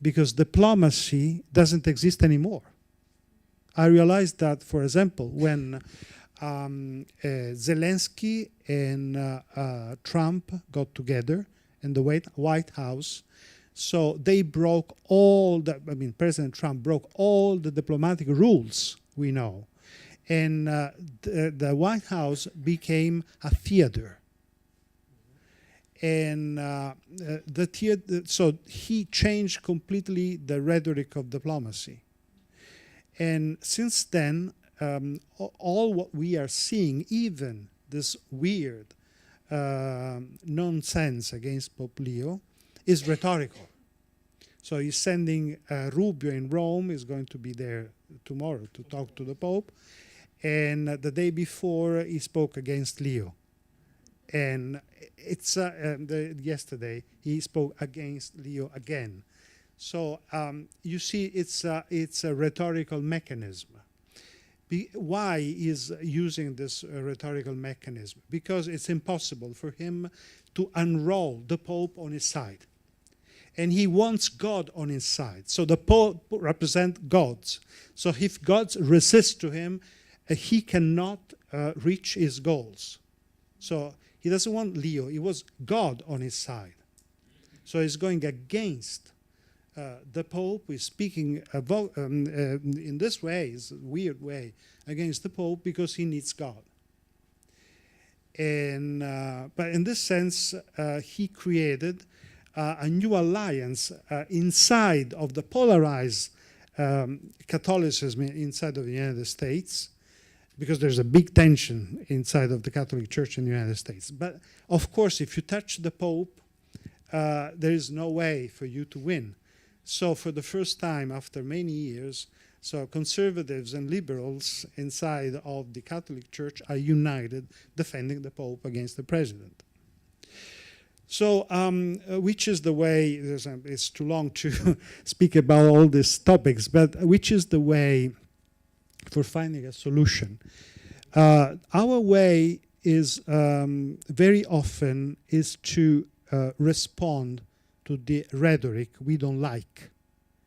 because diplomacy doesn't exist anymore. I realized that, for example, when Zelensky and Trump got together in the White House, so they broke all the, President Trump broke all the diplomatic rules we know. And the White House became a theater. And so he changed completely the rhetoric of diplomacy. And since then, all what we are seeing, even this weird nonsense against Pope Leo, is rhetorical. So he's sending Rubio in Rome, is going to be there tomorrow to talk to the Pope. And the day before, he spoke against Leo. And it's yesterday, he spoke against Leo again. So you see, it's a rhetorical mechanism. Why is using this rhetorical mechanism? Because it's impossible for him to unroll the Pope on his side. And he wants God on his side. So the Pope represents gods. So if gods resist to him, he cannot reach his goals. So he doesn't want Leo. He wants God on his side. So he's going against the Pope. He's speaking in this way, it's a weird way, against the Pope because he needs God. And but in this sense, he created a new alliance inside of the polarized Catholicism inside of the United States, because there's a big tension inside of the Catholic Church in the United States. But of course, if you touch the Pope, there is no way for you to win. So for the first time after many years, so conservatives and liberals inside of the Catholic Church are united defending the Pope against the president. So which is the way, it's too long to speak about all these topics, but which is the way for finding a solution? Our way is very often is to respond to the rhetoric we don't like.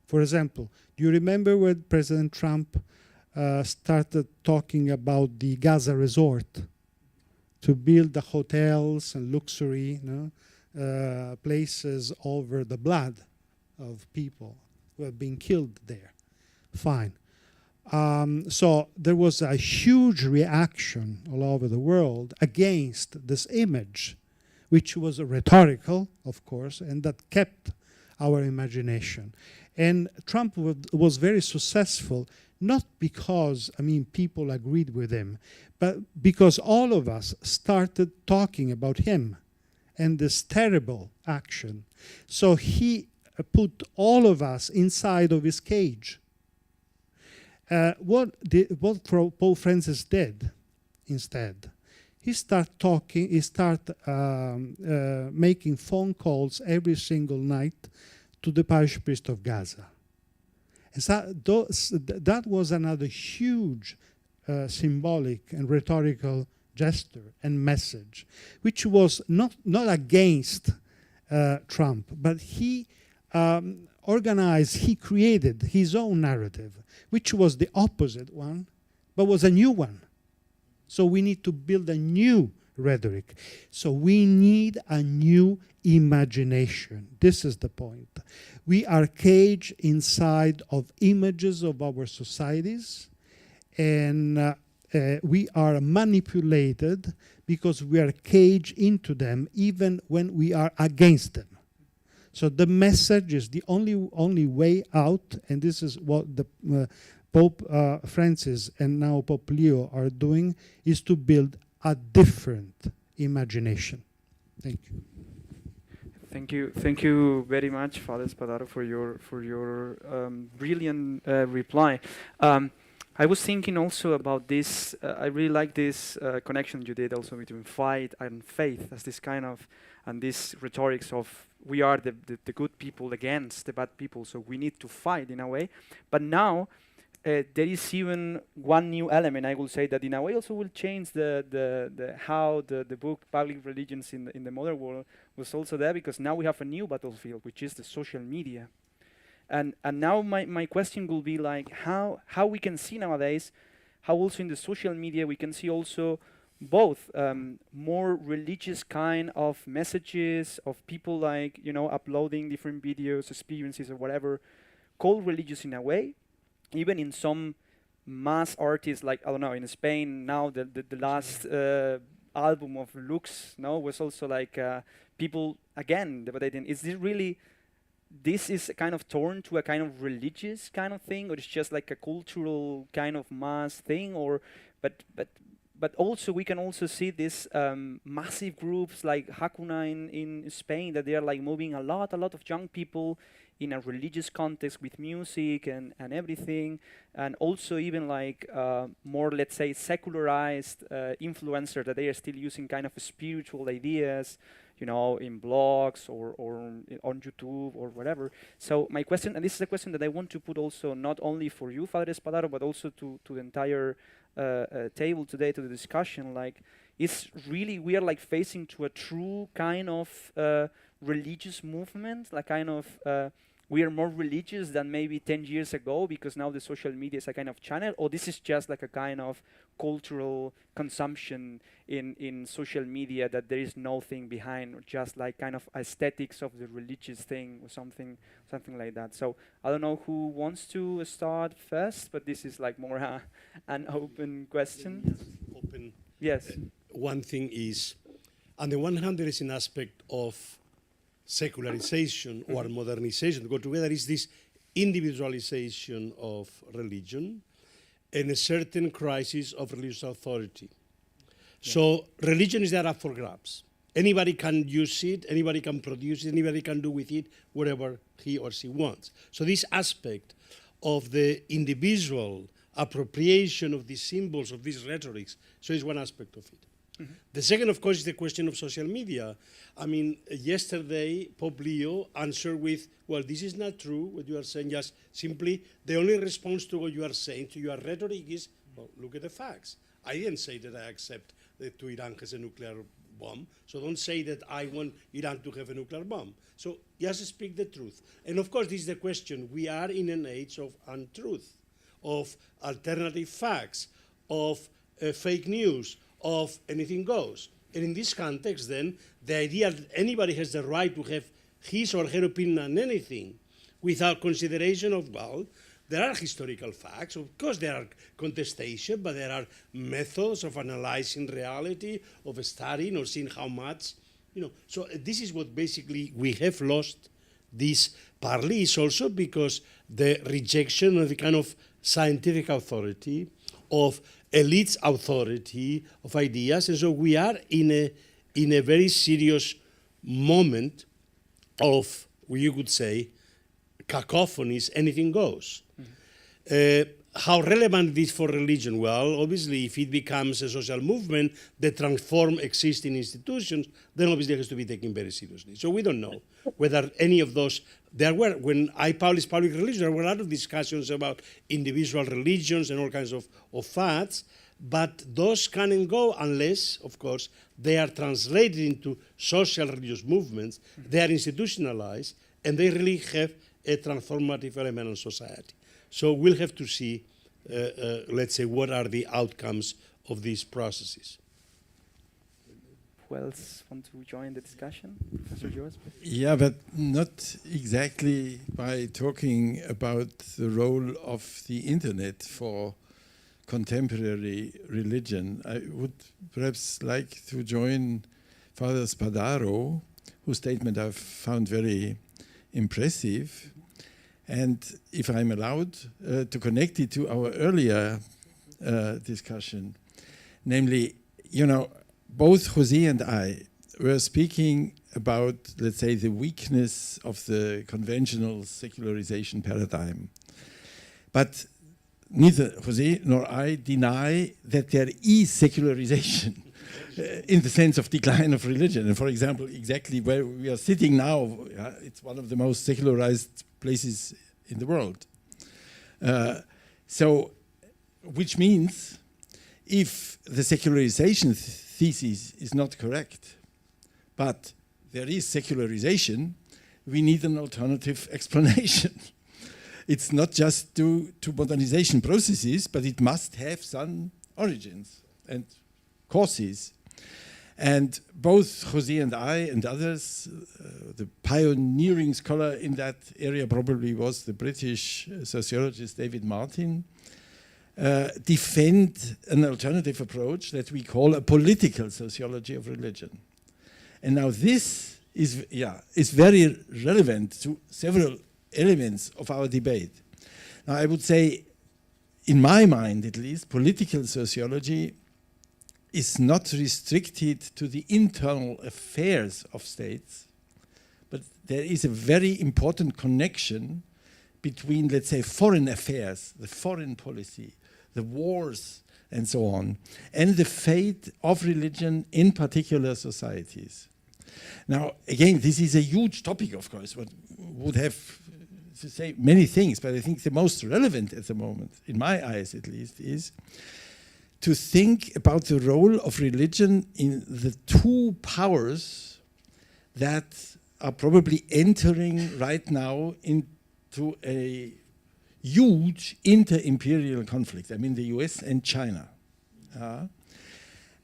For example, do you remember when President Trump started talking about the Gaza resort, to build the hotels and luxury places over the blood of people who have been killed there. Fine. So there was a huge reaction all over the world against this image, which was rhetorical, of course, and that kept our imagination. And Trump was very successful, not because, people agreed with him, but because all of us started talking about him and this terrible action. So he put all of us inside of his cage. What Pope Francis did instead, he started making phone calls every single night to the parish priest of Gaza. And so that was another huge symbolic and rhetorical gesture and message, which was not against Trump, but he he created his own narrative, which was the opposite one, but was a new one. So we need to build a new rhetoric. So we need a new imagination. This is the point. We are caged inside of images of our societies, and we are manipulated because we are caged into them even when we are against them. So the message is the only way out, and this is what the Pope Francis and now Pope Leo are doing, is to build a different imagination. Thank you. Thank you very much, Father Spadaro, for your brilliant reply. I was thinking also about this. I really like this connection you did also between fight and faith as this kind of, and this rhetorics of we are the good people against the bad people, so we need to fight in a way. But now there is even one new element. I will say that in a way also will change the how the book Public Religions in the Modern World was also there, because now we have a new battlefield, which is the social media. And now my question will be like how we can see nowadays how also in the social media we can see also both more religious kind of messages of people like, uploading different videos, experiences or whatever, called religious in a way, even in some mass artists, like, I don't know, in Spain now the last album of Lux was also like people again debating, is this really, this is kind of torn to a kind of religious kind of thing, or it's just like a cultural kind of mass thing, or but also we can also see this massive groups like Hakuna in Spain, that they are like moving a lot of young people in a religious context with music and everything, and also even like more, let's say, secularized influencers that they are still using kind of spiritual ideas, in blogs or on YouTube or whatever. So my question, and this is a question that I want to put also not only for you, Father Spadaro, but also to the entire table today, to the discussion, like, is really we are like facing to a true kind of religious movement, like kind of we are more religious than maybe 10 years ago because now the social media is a kind of channel, or this is just like a kind of cultural consumption in social media that there is nothing behind, or just like kind of aesthetics of the religious thing or something like that. So I don't know who wants to start first, but this is like more an open question. Open. Yes. One thing is, on the one hand, there is an aspect of secularization or modernization. To go together is this individualization of religion and a certain crisis of religious authority. Yeah. So religion is there up for grabs. Anybody can use it, anybody can produce it, anybody can do with it whatever he or she wants. So this aspect of the individual appropriation of these symbols, of these rhetorics, so is one aspect of it. Mm-hmm. The second, of course, is the question of social media. I mean, yesterday, Pope Leo answered with, well, this is not true, what you are saying, just simply the only response to what you are saying, to your rhetoric is, well, look at the facts. I didn't say that I accept that Iran has a nuclear bomb, so don't say that I want Iran to have a nuclear bomb. So just speak the truth. And of course, this is the question. We are in an age of untruth. of alternative facts, of fake news, of anything goes. And in this context, then, the idea that anybody has the right to have his or her opinion on anything without consideration of, well, there are historical facts, of course there are contestations, but there are methods of analyzing reality, of studying or seeing how much, So this is what basically we have lost. This partly is also because the rejection of the kind of scientific authority, of elites' authority, of ideas, and so we are in a very serious moment of, you could say, cacophonies, anything goes. How relevant it is for religion? Well, obviously, if it becomes a social movement that transforms existing institutions, then obviously it has to be taken very seriously. So we don't know whether any of those, when I published Public Religion, there were a lot of discussions about individual religions and all kinds of fads, but those can and go unless, of course, they are translated into social religious movements, they are institutionalized, and they really have a transformative element in society. So we'll have to see, let's say, what are the outcomes of these processes. Who else want to join the discussion? Professor Joas, please. Yeah, but not exactly by talking about the role of the internet for contemporary religion. I would perhaps like to join Father Spadaro, whose statement I've found very impressive. And if I'm allowed to connect it to our earlier discussion, namely, both Jose and I were speaking about, let's say, the weakness of the conventional secularization paradigm. But neither Jose nor I deny that there is secularization in the sense of decline of religion. And for example, exactly where we are sitting now, it's one of the most secularized places in the world. Which means if the secularization thesis is not correct, but there is secularization, we need an alternative explanation. It's not just due to modernization processes, but it must have some origins and causes. And both Jose and I and others, the pioneering scholar in that area probably was the British sociologist David Martin, defend an alternative approach that we call a political sociology of religion. And now this is very relevant to several elements of our debate. Now I would say, in my mind at least, political sociology is not restricted to the internal affairs of states, but there is a very important connection between, let's say, foreign affairs, the foreign policy, the wars, and so on, and the fate of religion in particular societies. Now, again, this is a huge topic, of course, but would have to say many things, but I think the most relevant at the moment, in my eyes at least, is to think about the role of religion in the two powers that are probably entering right now into a huge inter-imperial conflict. I mean the US and China.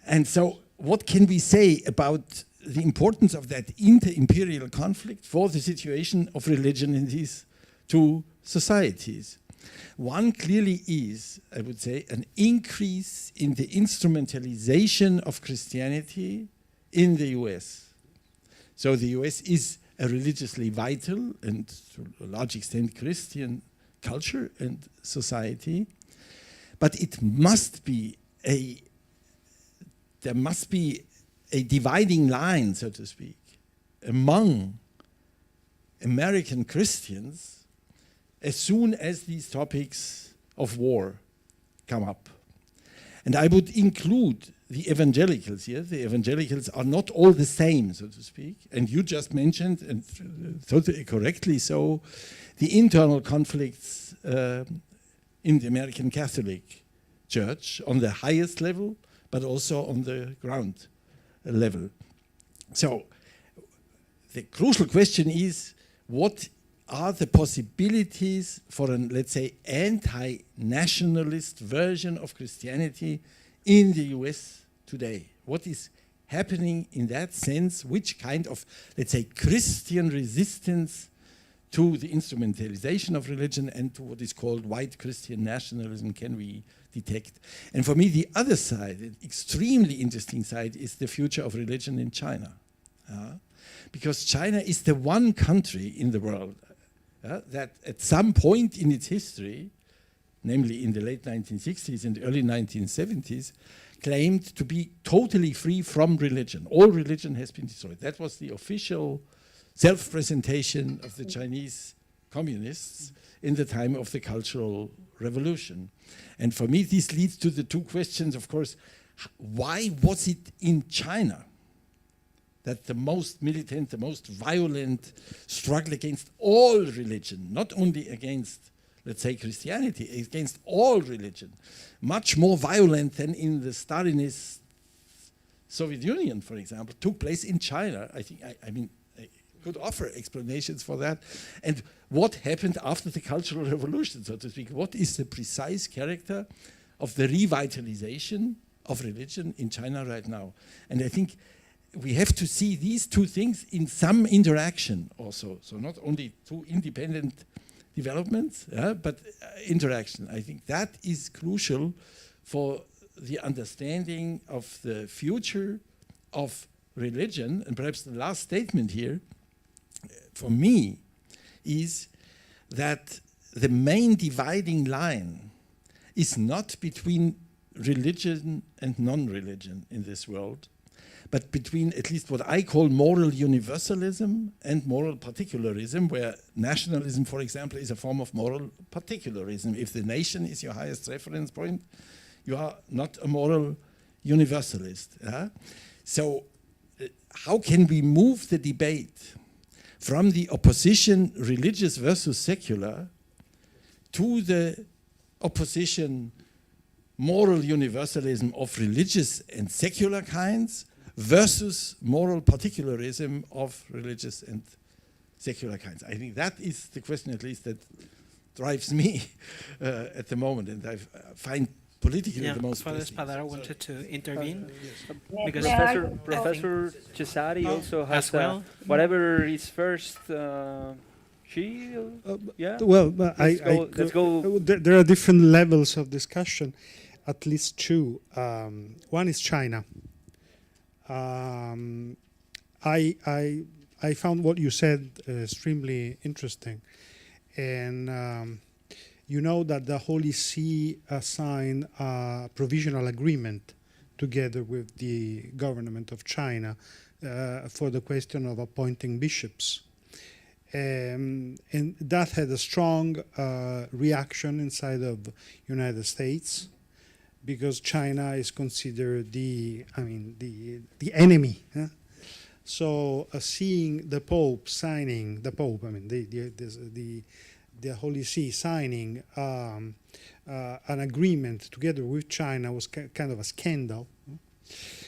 And so what can we say about the importance of that inter-imperial conflict for the situation of religion in these two societies? One clearly is, I would say, an increase in the instrumentalization of Christianity in the US. So the US is a religiously vital and to a large extent Christian culture and society, but there must be a dividing line, so to speak, among American Christians as soon as these topics of war come up. And I would include the evangelicals here. The evangelicals are not all the same, so to speak. And you just mentioned, and totally correctly so, the internal conflicts in the American Catholic Church on the highest level, but also on the ground level. So the crucial question is, what are the possibilities for an, let's say, anti-nationalist version of Christianity in the US today? What is happening in that sense? Which kind of, let's say, Christian resistance to the instrumentalization of religion and to what is called white Christian nationalism can we detect? And for me, the other side, the extremely interesting side, is the future of religion in China. Because China is the one country in the world that at some point in its history, namely in the late 1960s and early 1970s, claimed to be totally free from religion. All religion has been destroyed. That was the official self-presentation of the Chinese communists in the time of the Cultural Revolution. And for me, this leads to the two questions, of course. Why was it in China that the most militant, the most violent struggle against all religion, not only against, let's say, Christianity, against all religion, much more violent than in the Stalinist Soviet Union, for example, took place in China? I think, I mean, I could offer explanations for that. And what happened after the Cultural Revolution, so to speak? What is the precise character of the revitalization of religion in China right now? And I think we have to see these two things in some interaction also. So not only two independent developments, but interaction. I think that is crucial for the understanding of the future of religion. And perhaps the last statement here, for me, is that the main dividing line is not between religion and non-religion in this world, but between at least what I call moral universalism and moral particularism, where nationalism, for example, is a form of moral particularism. If the nation is your highest reference point, you are not a moral universalist. So how can we move the debate from the opposition religious versus secular to the opposition moral universalism of religious and secular kinds versus moral particularism of religious and secular kinds? I think that is the question, at least, that drives me at the moment, and I find politically the most Father pressing. Spadaro wanted to intervene. Because Professor Cesari also has as well. whatever is first. She, yeah. Well, Let's go. There are different levels of discussion, at least two. One is China. I found what you said extremely interesting, and you know that the Holy See signed a provisional agreement together with the government of China for the question of appointing bishops. And that had a strong reaction inside of United States, because China is considered the enemy. So seeing the Pope signing, the Holy See signing an agreement together with China was kind of a scandal.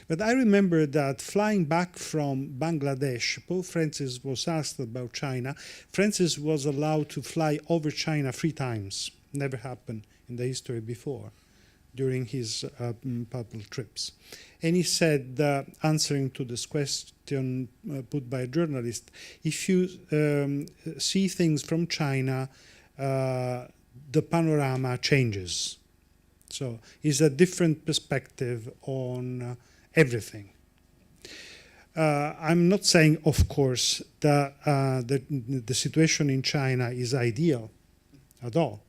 But I remember that flying back from Bangladesh, Pope Francis was asked about China. Francis was allowed to fly over China 3 times. Never happened in the history before during his papal trips. And he said, answering to this question put by a journalist, if you see things from China, the panorama changes. So it's a different perspective on everything. I'm not saying, of course, that the situation in China is ideal at all.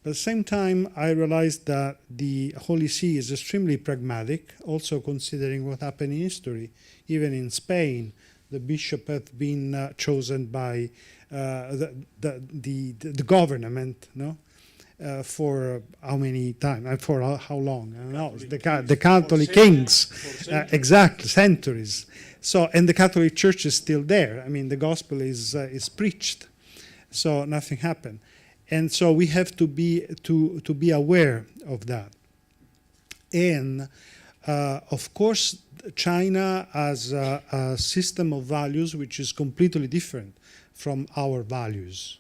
But at the same time, I realized that the Holy See is extremely pragmatic, also considering what happened in history. Even in Spain, the bishop had been chosen by the government, no? For how many times? For how long? I don't know. The Catholic kings, exactly, centuries. So, and the Catholic Church is still there. I mean, the gospel is preached, so nothing happened. And so we have to be aware of that. And Of course, China has a system of values which is completely different from our values.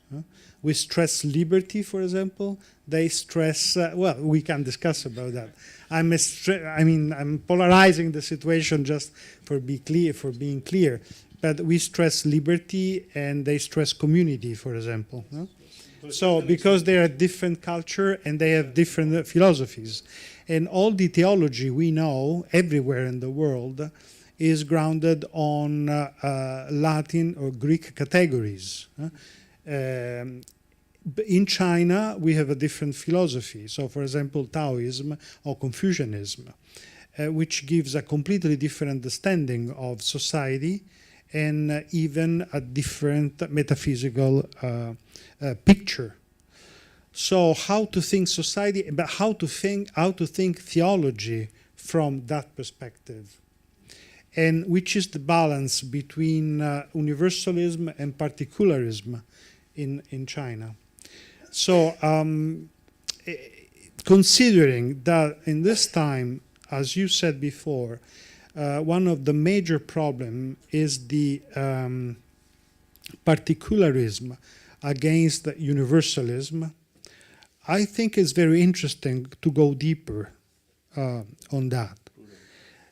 We stress liberty, for example. They stress, well, we can discuss about that. I'm polarizing the situation just for being clear. But we stress liberty and they stress community, for example. So because they are different culture and they have different philosophies. And all the theology we know everywhere in the world is grounded on Latin or Greek categories. In China, we have a different philosophy. So, for example, Taoism or Confucianism, which gives a completely different understanding of society and even a different metaphysical picture. So, how to think society, but how to think theology from that perspective, and which is the balance between universalism and particularism in China. So, considering that in this time, as you said before, one of the major problems is the particularism against universalism, I think it's very interesting to go deeper on that.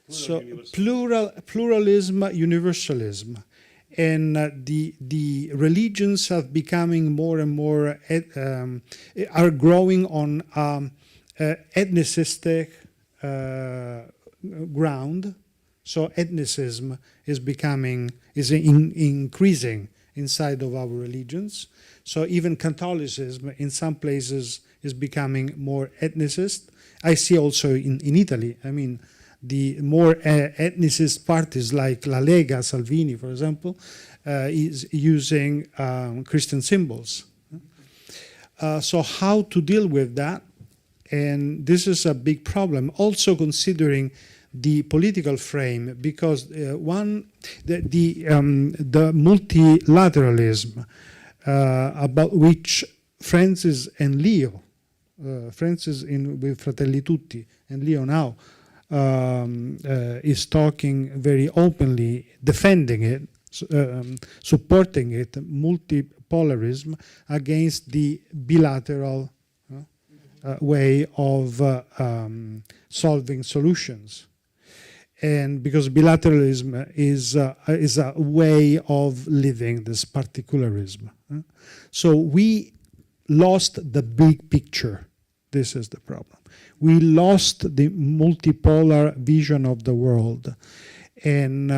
So pluralism, universalism, and the religions are becoming more and more are growing on ethnicistic ground. So ethnicism is increasing inside of our religions. So even Catholicism in some places is becoming more ethnicist. I see also in Italy, I mean, the more ethnicist parties like La Lega, Salvini, for example, is using Christian symbols. So how to deal with that? And this is a big problem. Also considering the political frame, because the multilateralism about which Francis and Leo, Francis with Fratelli Tutti and Leo now, is talking very openly, defending it, supporting it, multipolarism against the bilateral way of solving solutions. And because bilateralism is a way of living this particularism. So we lost the big picture. This is the problem. We lost the multipolar vision of the world. And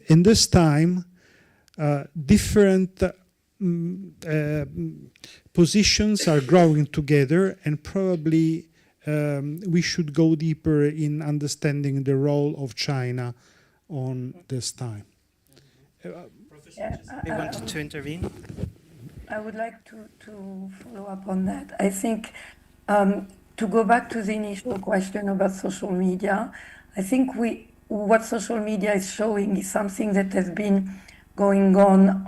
in this time, different positions are growing together, and probably we should go deeper in understanding the role of China on this time. Professor, you wanted to intervene? I would like to follow up on that. I think to go back to the initial question about social media, I think what social media is showing is something that has been going on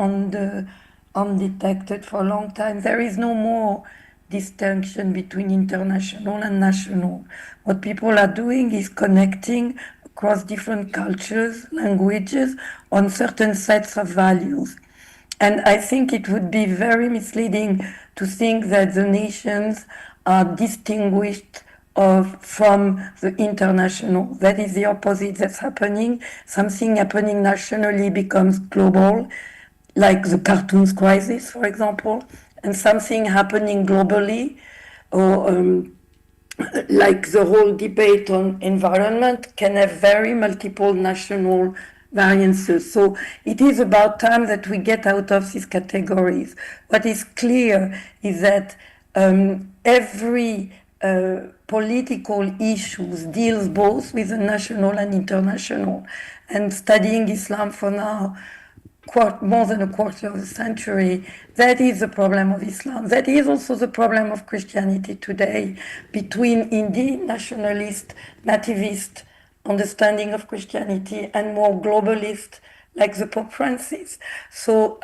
undetected for a long time. There is no more distinction between international and national. What people are doing is connecting across different cultures, languages, on certain sets of values. And I think it would be very misleading to think that the nations are distinguished from the international. That is the opposite that's happening. Something happening nationally becomes global, like the cartoons crisis, for example, and something happening globally, or like the whole debate on environment, can have very multiple national variances. So it is about time that we get out of these categories. What is clear is that every political issues deals both with the national and international. And studying Islam for now, more than a quarter of a century, that is the problem of Islam. That is also the problem of Christianity today, between indeed nationalist, nativist understanding of Christianity and more globalist, like the Pope Francis. So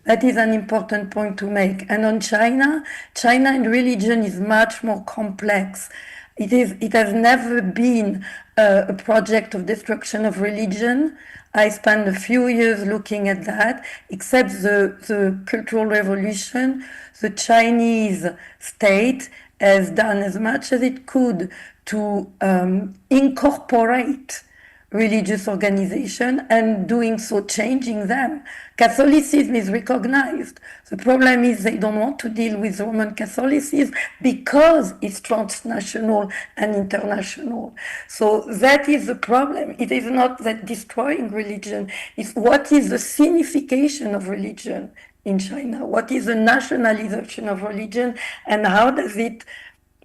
that is an important point to make. And on China and religion is much more complex. It has never been a project of destruction of religion. I spent a few years looking at that, except the Cultural Revolution. The Chinese state has done as much as it could to incorporate religious organization, and doing so changing them. Catholicism is recognized. The problem is they don't want to deal with Roman Catholicism because it's transnational and international. So that is the problem. It is not that destroying religion, it's what is the signification of religion in China? What is the nationalization of religion, and how does it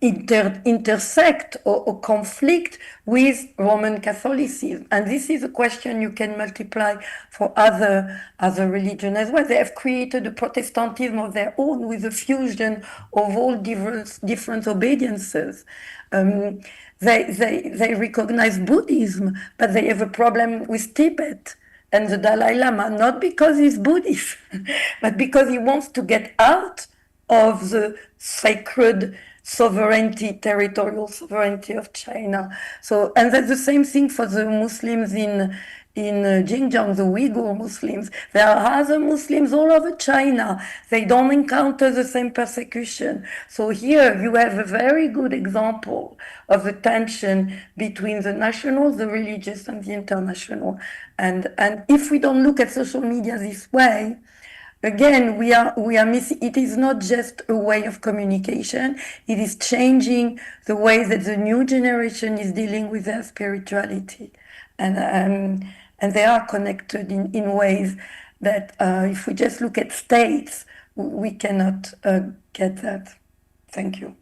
intersect or conflict with Roman Catholicism? And this is a question you can multiply for other religions as well. They have created a Protestantism of their own with a fusion of all different obediences. They recognize Buddhism, but they have a problem with Tibet and the Dalai Lama, not because he's Buddhist, but because he wants to get out of the sacred sovereignty, territorial sovereignty of China. So, and that's the same thing for the Muslims in Xinjiang, the Uyghur Muslims. There are other Muslims all over China. They don't encounter the same persecution. So here you have a very good example of the tension between the national, the religious, and the international. And if we don't look at social media this way, again, we are missing. It is not just a way of communication. It is changing the way that the new generation is dealing with their spirituality, and they are connected in ways that if we just look at states, we cannot get that. Thank you.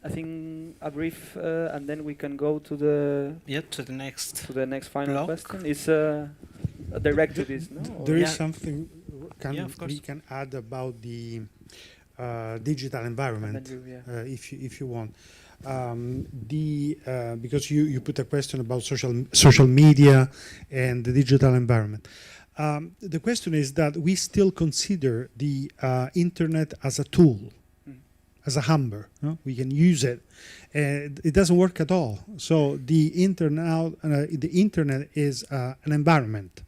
I think a brief, and then we can go to the next final block. question. Is direct to this, no? There is Yeah. something Of course. we can add about the digital environment, if you want. Because you put a question about social media and the digital environment. The question is that we still consider the internet as a tool, as a hammer. No? We can use it. It doesn't work at all. So the internet is an environment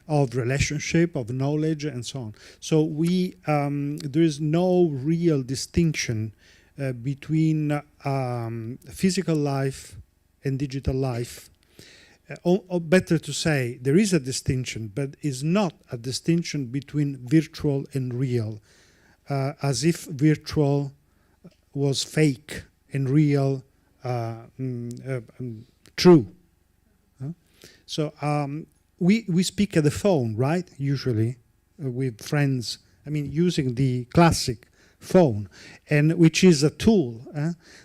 of relationship, of knowledge, and so on. So there is no real distinction between physical life and digital life. Or better to say, there is a distinction, but is not a distinction between virtual and real, as if virtual was fake and real true. So we speak at the phone, right? Usually with friends. I mean, using the classic phone, and which is a tool.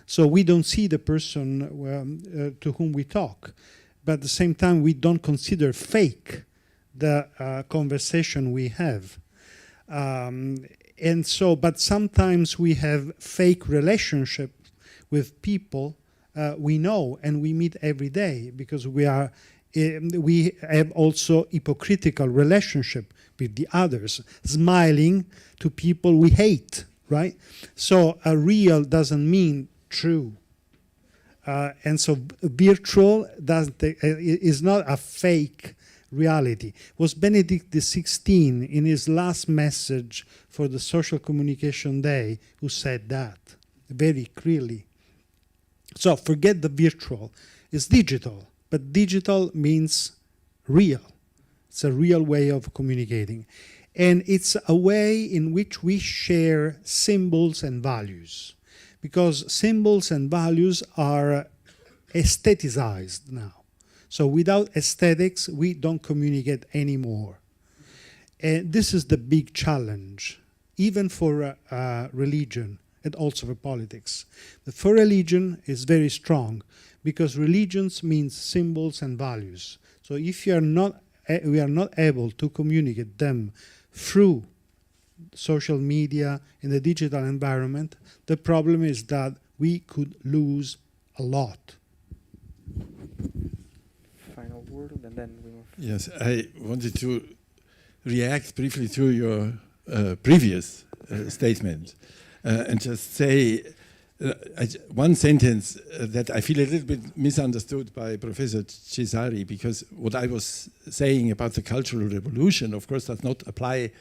So we don't see the person to whom we talk, but at the same time we don't consider fake the conversation we have. And so, but sometimes we have fake relationships with people we know and we meet every day, because we have also hypocritical relationship with the others, smiling to people we hate, right? So a real doesn't mean true. And so virtual is not a fake reality. It was Benedict XVI in his last message for the Social Communication Day who said that very clearly. So forget the virtual. It's digital, but digital means real. It's a real way of communicating. And it's a way in which we share symbols and values, because symbols and values are aestheticized now. So without aesthetics, we don't communicate anymore. And this is the big challenge, even for religion and also for politics. But for religion is very strong, because religions means symbols and values. So if we are not able to communicate them through social media in the digital environment, the problem is that we could lose a lot. Final word, and then we move. Yes, I wanted to react briefly to your previous statement and just say one sentence that I feel a little bit misunderstood by Professor Cesari, because what I was saying about the Cultural Revolution, of course, does not apply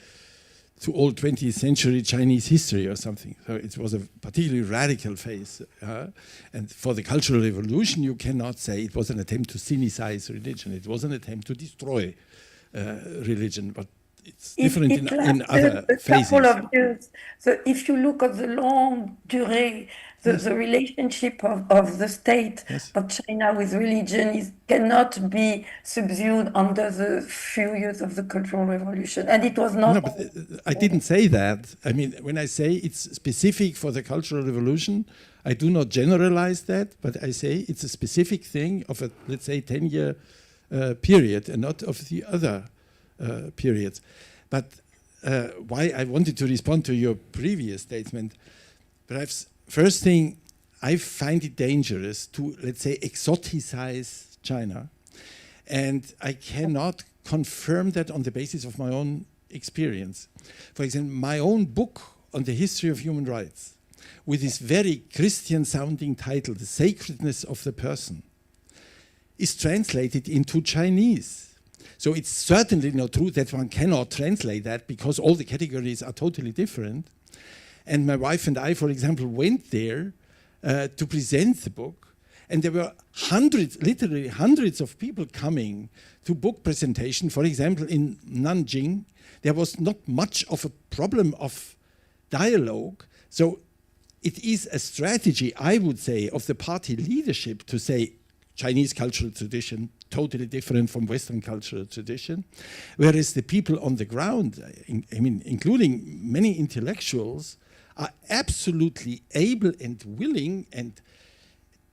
to all 20th century Chinese history or something. So it was a particularly radical phase. And for the Cultural Revolution, you cannot say it was an attempt to sinicize religion. It was an attempt to destroy religion, but it's different in other phases. Couple of years. So if you look at the long durée, the relationship of the state of China with religion cannot be subsumed under the few years of the Cultural Revolution. And it was not... No, but I didn't say that. I mean, when I say it's specific for the Cultural Revolution, I do not generalize that, but I say it's a specific thing of a, let's say, 10-year period and not of the other periods. But why I wanted to respond to your previous statement, perhaps first thing, I find it dangerous to, let's say, exoticize China. And I cannot confirm that on the basis of my own experience. For example, my own book on the history of human rights, with this very Christian-sounding title, The Sacredness of the Person, is translated into Chinese. So it's certainly not true that one cannot translate that, because all the categories are totally different. And my wife and I, for example, went there to present the book, and there were hundreds, literally hundreds of people coming to book presentation. For example, in Nanjing, there was not much of a problem of dialogue. So it is a strategy, I would say, of the party leadership to say Chinese cultural tradition, totally different from Western cultural tradition, whereas the people on the ground, I mean, including many intellectuals, are absolutely able and willing and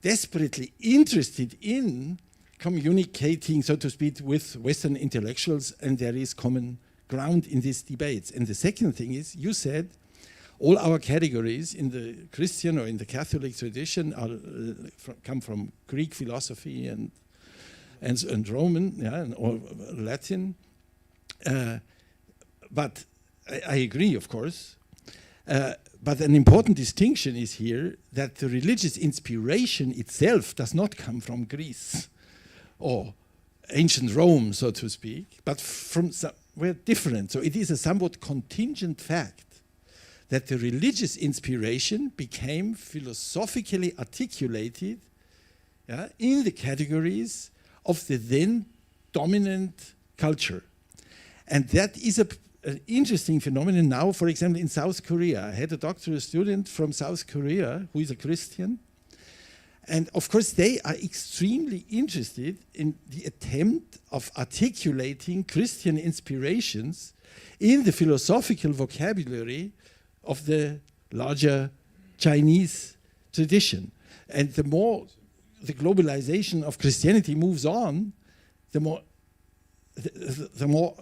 desperately interested in communicating, so to speak, with Western intellectuals, and there is common ground in these debates. And the second thing is, you said, all our categories in the Christian or in the Catholic tradition are, come from Greek philosophy and Roman, or Latin. But I agree, of course. But an important distinction is here that the religious inspiration itself does not come from Greece or ancient Rome, so to speak, but from somewhere different. So it is a somewhat contingent fact that the religious inspiration became philosophically articulated in the categories of the then dominant culture. And that is an interesting phenomenon now. For example, in South Korea, I had a doctoral student from South Korea who is a Christian. And of course, they are extremely interested in the attempt of articulating Christian inspirations in the philosophical vocabulary of the larger Chinese tradition. And the more the globalization of Christianity moves on, the more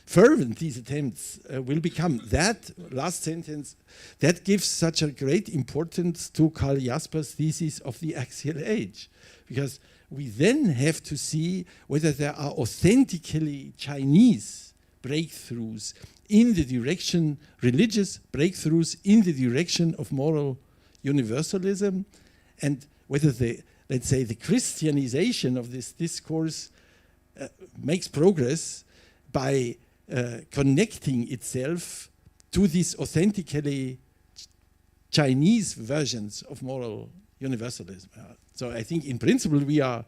fervent these attempts will become. That last sentence, that gives such a great importance to Karl Jasper's thesis of the axial age, because we then have to see whether there are authentically Chinese breakthroughs in the direction, religious breakthroughs in the direction of moral universalism, and whether the, let's say, the Christianization of this discourse makes progress by connecting itself to these authentically Chinese versions of moral universalism. So I think in principle we are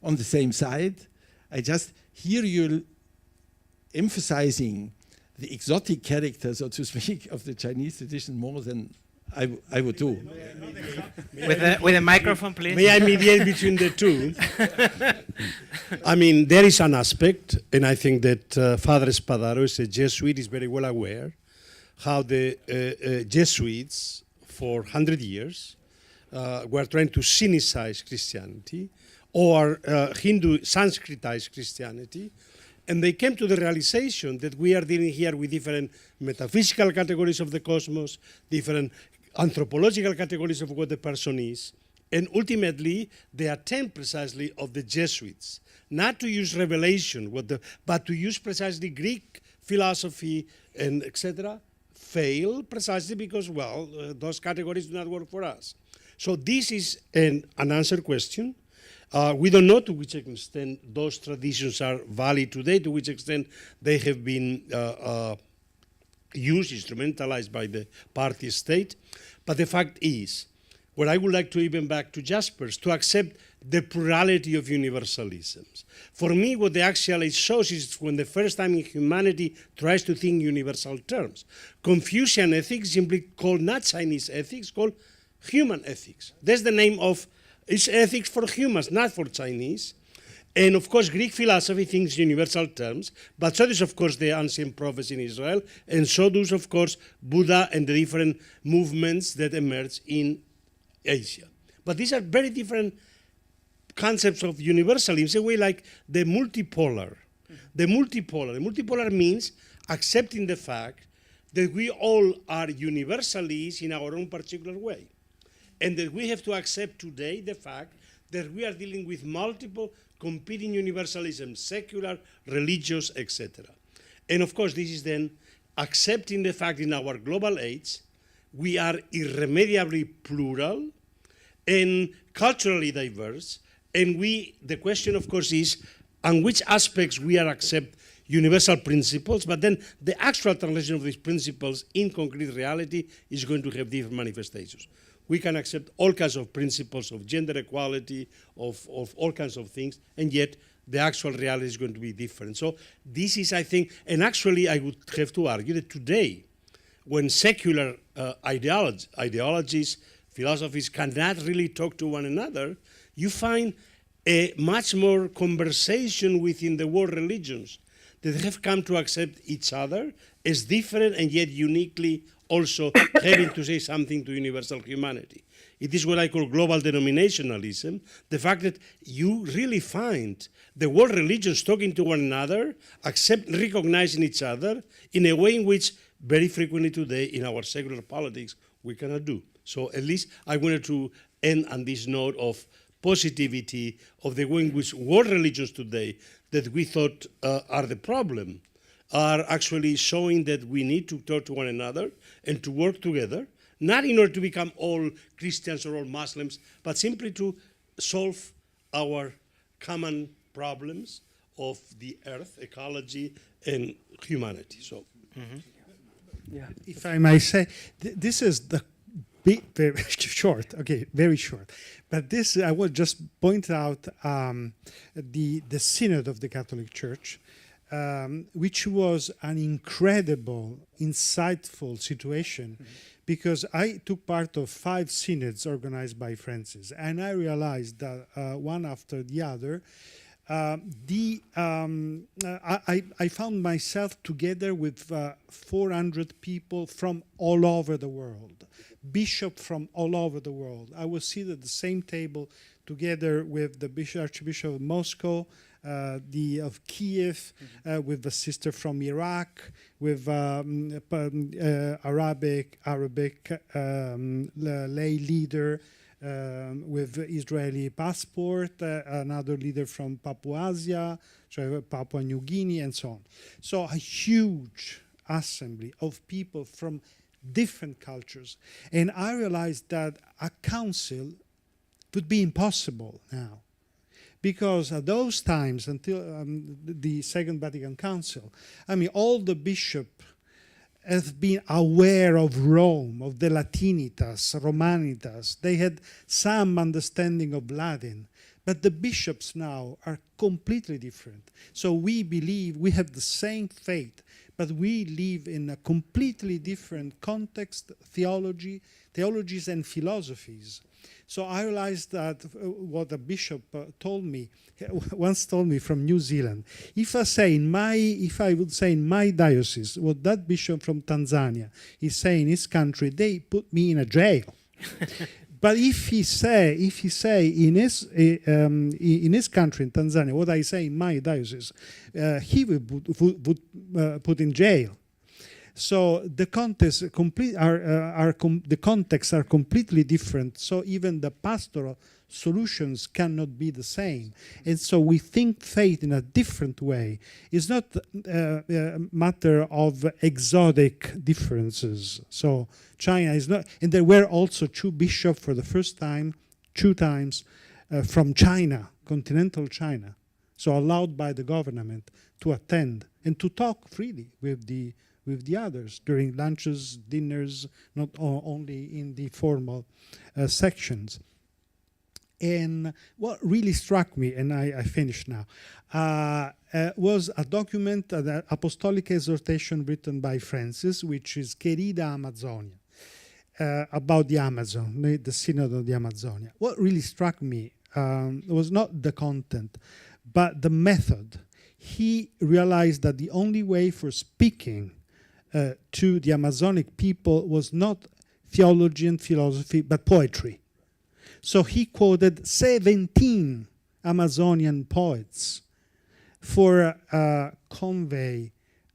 on the same side. I just hear you emphasizing the exotic character, so to speak, of the Chinese tradition more than I would do. With a microphone, please. May I mediate between the two? I mean, there is an aspect, and I think that Father Spadaro, as a Jesuit, is very well aware how the Jesuits, for 100 years, were trying to sinicize Christianity or Hindu Sanskritized Christianity. And they came to the realization that we are dealing here with different metaphysical categories of the cosmos, different anthropological categories of what the person is, and ultimately the attempt precisely of the Jesuits, not to use revelation, but to use precisely Greek philosophy and etc. fail precisely because, well, those categories do not work for us. So this is an unanswered question. We don't know to which extent those traditions are valid today, to which extent they have been used, instrumentalized by the party state. But the fact is, what I would like to even back to Jaspers, to accept the plurality of universalisms. For me, what the axial age shows is when the first time humanity tries to think universal terms. Confucian ethics simply called not Chinese ethics, called human ethics. That's the name of, it's ethics for humans, not for Chinese. And of course, Greek philosophy thinks universal terms, but so does, of course, the ancient prophets in Israel, and so does, of course, Buddha and the different movements that emerge in Asia. But these are very different concepts of universalism, a way like the multipolar. The multipolar means accepting the fact that we all are universalists in our own particular way. And that we have to accept today the fact that we are dealing with multiple competing universalisms, secular, religious, etc. And of course, this is then accepting the fact in our global age, we are irremediably plural and culturally diverse. And the question, of course, is on which aspects we are accept universal principles, but then the actual translation of these principles in concrete reality is going to have different manifestations. We can accept all kinds of principles of gender equality, of all kinds of things, and yet the actual reality is going to be different. So this is, I think, and actually I would have to argue that today, when secular ideologies, philosophies cannot really talk to one another, you find a much more conversation within the world religions that have come to accept each other as different and yet uniquely also having to say something to universal humanity. It is what I call global denominationalism, the fact that you really find the world religions talking to one another, recognizing each other in a way in which very frequently today in our secular politics we cannot do. So at least I wanted to end on this note of positivity of the way in which world religions today that we thought are the problem are actually showing that we need to talk to one another and to work together, not in order to become all Christians or all Muslims, but simply to solve our common problems of the earth, ecology, and humanity. So, Yeah. if I may say, this is the very short, okay, very short. But this, I will just point out the Synod of the Catholic Church, which was an incredible, insightful situation, because I took part of 5 synods organized by Francis, and I realized that one after the other, I found myself together with 400 people from all over the world, bishops from all over the world. I was seated at the same table together with the Archbishop of Moscow, of Kiev, with the sister from Iraq, with Arabic lay leader, with Israeli passport, another leader from Papua New Guinea, and so on. So a huge assembly of people from different cultures. And I realized that a council would be impossible now. Because at those times, until the Second Vatican Council, I mean, all the bishops have been aware of Rome, of the Latinitas, Romanitas. They had some understanding of Latin. But the bishops now are completely different. So we believe we have the same faith, but we live in a completely different context, theologies and philosophies. So I realized that what a bishop once told me from New Zealand, if I would say in my diocese what that bishop from Tanzania is saying in his country, they put me in a jail. But if he say in his country, in Tanzania, what I say in my diocese, he would put in jail. So the contexts the contexts are completely different. So even the pastoral solutions cannot be the same. And so we think faith in a different way. It's not a matter of exotic differences. So China is not, and there were also two bishops for the first time, two times, from China, continental China, so allowed by the government to attend and to talk freely with the others during lunches, dinners, not only in the formal sections. And what really struck me, and I finish now, was a document, an apostolic exhortation written by Francis, which is Querida Amazonia, about the Amazon, the Synod of the Amazonia. What really struck me was not the content, but the method. He realized that the only way for speaking to the Amazonic people was not theology and philosophy, but poetry. So he quoted 17 Amazonian poets for convey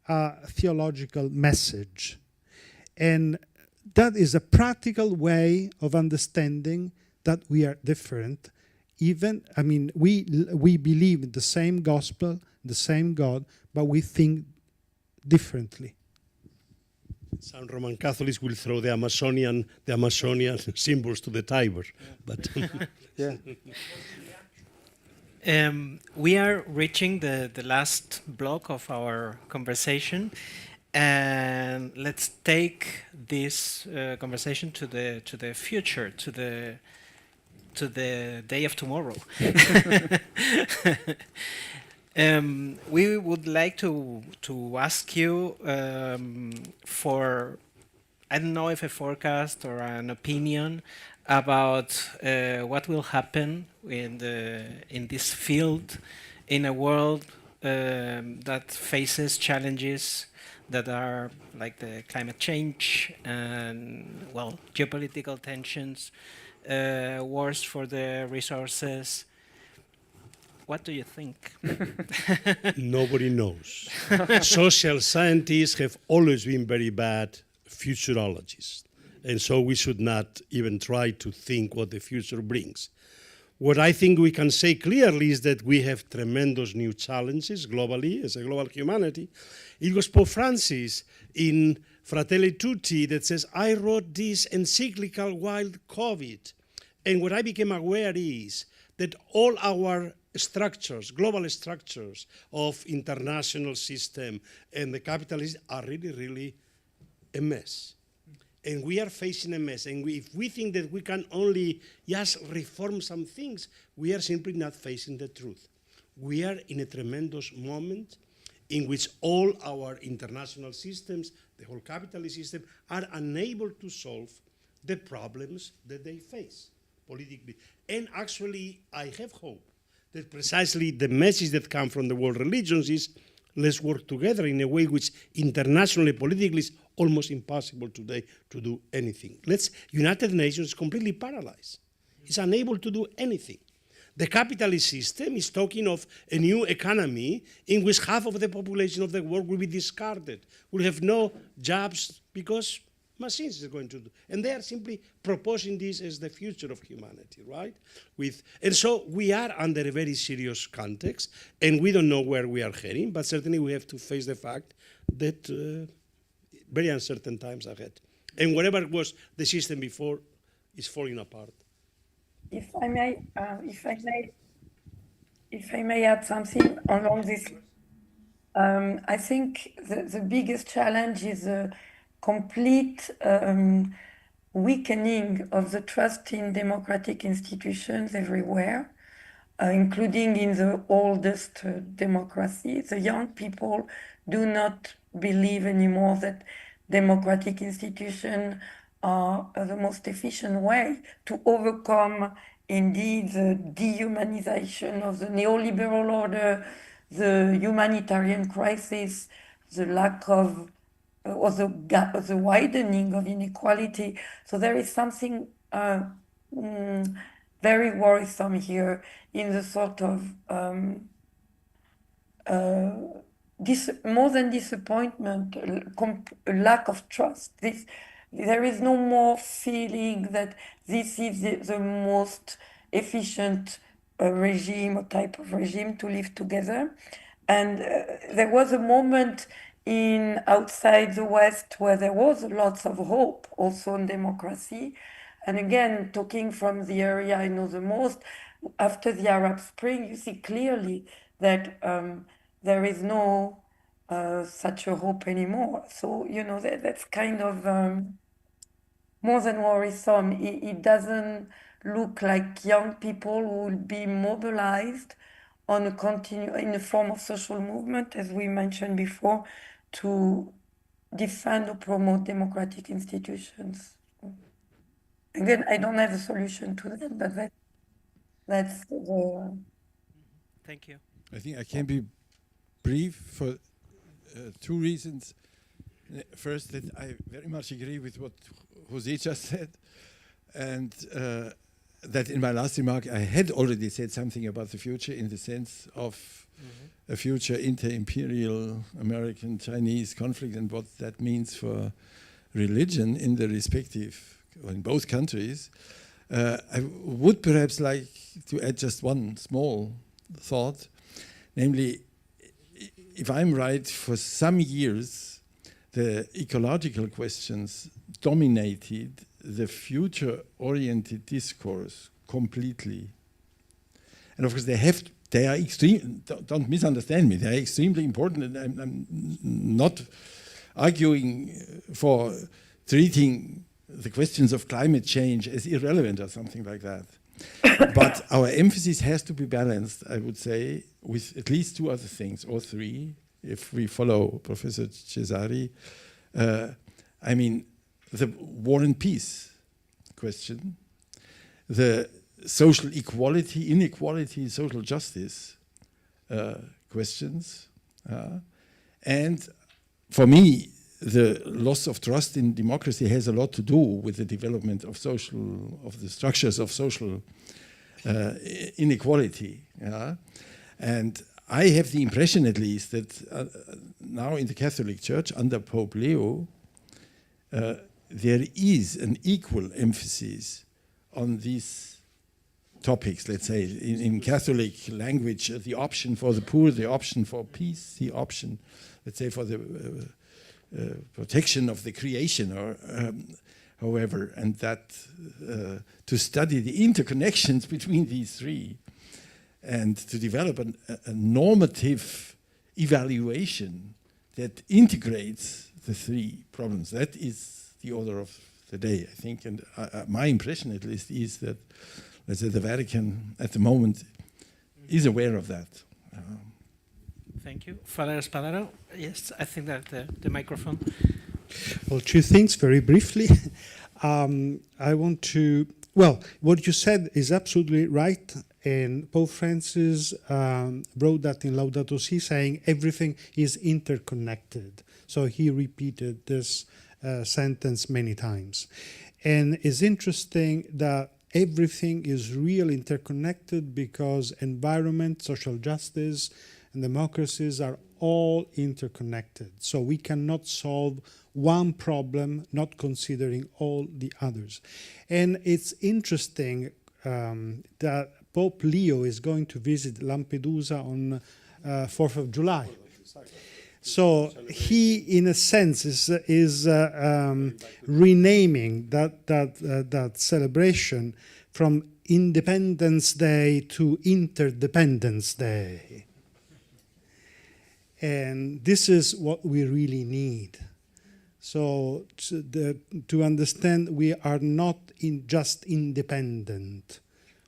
a theological message. And that is a practical way of understanding that we are different. Even, I mean, we believe in the same gospel, the same God, but we think differently. Some Roman Catholics will throw the Amazonian symbols to the Tiber, but Yeah. We are reaching the last block of our conversation, and let's take this conversation to the future, to the day of tomorrow. We would like to ask you for, I don't know if a forecast or an opinion about what will happen in this field in a world that faces challenges that are like the climate change and, well, geopolitical tensions, wars for the resources. What do you think? nobody knows. Social scientists have always been very bad futurologists, and so we should not even try to think what the future brings. What I think we can say clearly is that we have tremendous new challenges globally, as a global humanity. It was Pope Francis in Fratelli Tutti that says, I wrote this encyclical while COVID. And what I became aware is that all our structures, global structures of international system and the capitalism are really, really a mess. And we are facing a mess. And if we think that we can only just reform some things, we are simply not facing the truth. We are in a tremendous moment in which all our international systems, the whole capitalist system, are unable to solve the problems that they face politically. And actually, I have hope that precisely the message that comes from the world religions is let's work together in a way which internationally, politically is almost impossible today to do anything. United Nations is completely paralyzed. It's unable to do anything. The capitalist system is talking of a new economy in which half of the population of the world will be discarded, will have no jobs because machines are going to do. And they are simply proposing this as the future of humanity, right? And so we are under a very serious context, and we don't know where we are heading, but certainly we have to face the fact that very uncertain times ahead. And whatever was the system before is falling apart. If I may add something along this, I think the biggest challenge is a complete weakening of the trust in democratic institutions everywhere, including in the oldest democracies. The young people do not believe anymore that democratic institutions are the most efficient way to overcome indeed the dehumanization of the neoliberal order, the humanitarian crisis, the lack of or the widening of inequality. So there is something very worrisome here in the sort of more than disappointment, a lack of trust. There is no more feeling that this is the most efficient regime or type of regime to live together. And there was a moment outside the West where there was lots of hope also in democracy. And again, talking from the area I know the most, after the Arab Spring, you see clearly that there is no such a hope anymore. So, that's kind of more than worrisome. It doesn't look like young people will be mobilized on in a form of social movement, as we mentioned before, to defend or promote democratic institutions. Again, I don't have a solution to that, but that's the... Thank you. I think I can be brief for two reasons. First, that I very much agree with what Jose just said, and that in my last remark I had already said something about the future in the sense of a future inter-imperial American-Chinese conflict and what that means for religion in the respective, or in both countries. I would perhaps like to add just one small thought, namely, if I'm right, for some years the ecological questions dominated the future-oriented discourse completely. And of course they are extreme, don't misunderstand me, they are extremely important, and I'm not arguing for treating the questions of climate change as irrelevant or something like that. But our emphasis has to be balanced, I would say, with at least two other things, or three, if we follow Professor Cesari. I mean, the war and peace question, the social equality, inequality, social justice questions, and for me, the loss of trust in democracy has a lot to do with the development of the structures of social inequality. And I have the impression, at least, that now in the Catholic Church under Pope Leo, there is an equal emphasis on these topics, let's say, in Catholic language, the option for the poor, the option for peace, the option, let's say, for the protection of the creation, or however, and that to study the interconnections between these three and to develop a normative evaluation that integrates the three problems. That is the order of the day, I think, and my impression at least is that, let's say, the Vatican at the moment is aware of that. Thank you. Father Espadaro, yes, I think that the microphone. Well, two things very briefly. I want to, well, what you said is absolutely right. And Pope Francis wrote that in Laudato Si, saying everything is interconnected. So he repeated this sentence many times. And it's interesting that everything is really interconnected because environment, social justice, and democracies are all interconnected. So we cannot solve one problem not considering all the others. And it's interesting that Pope Leo is going to visit Lampedusa on 4th of July. So he, in a sense, is renaming that celebration from Independence Day to Interdependence Day. And this is what we really need. So to understand we are not just independent.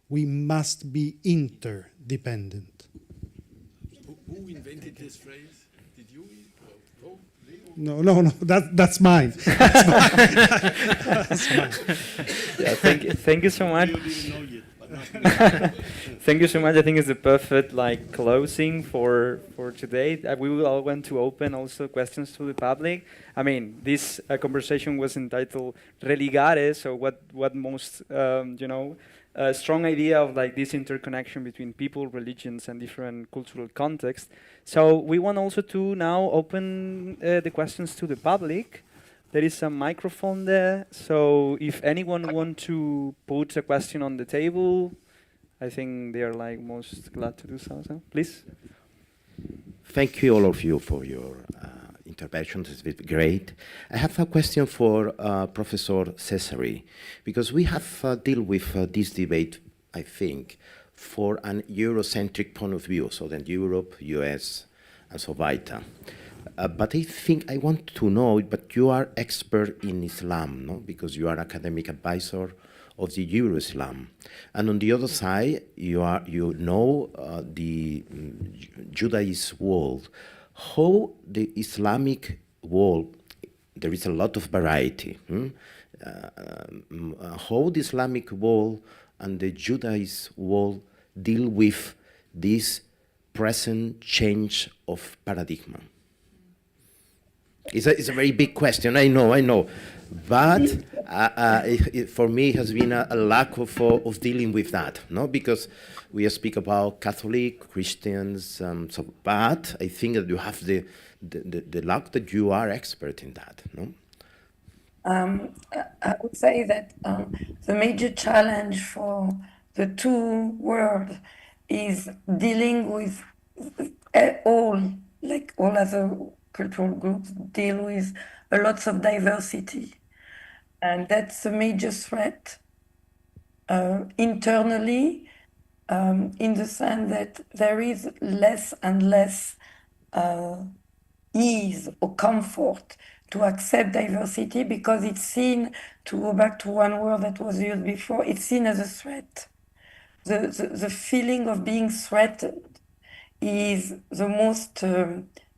We must be interdependent. Who invented this phrase? Did you? No, that's mine. That's mine. That's mine. Yeah, thank you so much. Thank you so much. I think it's the perfect like closing for today. We will all want to open also questions to the public. I mean, this conversation was entitled Religare. So what most strong idea of like this interconnection between people, religions, and different cultural contexts. So we want also to now open the questions to the public. There is a microphone there. So if anyone want to put a question on the table, I think they are like most glad to do so. So please. Thank you all of you for your interventions. It's been great. I have a question for Professor Cesari, because we have dealt with this debate, I think, for an Eurocentric point of view, so then Europe, US, and so weiter. But I think I want to know, but you are expert in Islam, no? Because you are academic advisor of the Euro-Islam. And on the other side, you know the Judaism world. How the Islamic world, there is a lot of variety. How the Islamic world and the Judaism world deal with this present change of paradigm? It's a very big question, I know. But for me, it has been a lack of dealing with that, no? Because we speak about Catholic, Christians, but I think that you have the luck that you are expert in that, no? I would say that the major challenge for the two worlds is dealing with all other cultural groups deal with a lot of diversity. And that's a major threat internally, in the sense that there is less and less ease or comfort to accept diversity, because it's seen, to go back to one word that was used before, it's seen as a threat. The feeling of being threatened is the most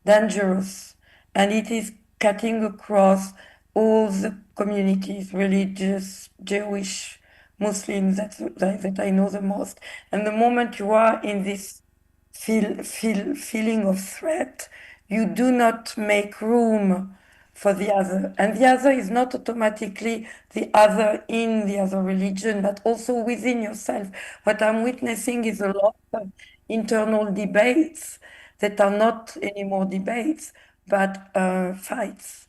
dangerous, and it is cutting across all the communities, religious, Jewish, Muslims, that I know the most. And the moment you are in this feeling of threat, you do not make room for the other. And the other is not automatically the other in the other religion, but also within yourself. What I'm witnessing is a lot of internal debates that are not anymore debates, but fights,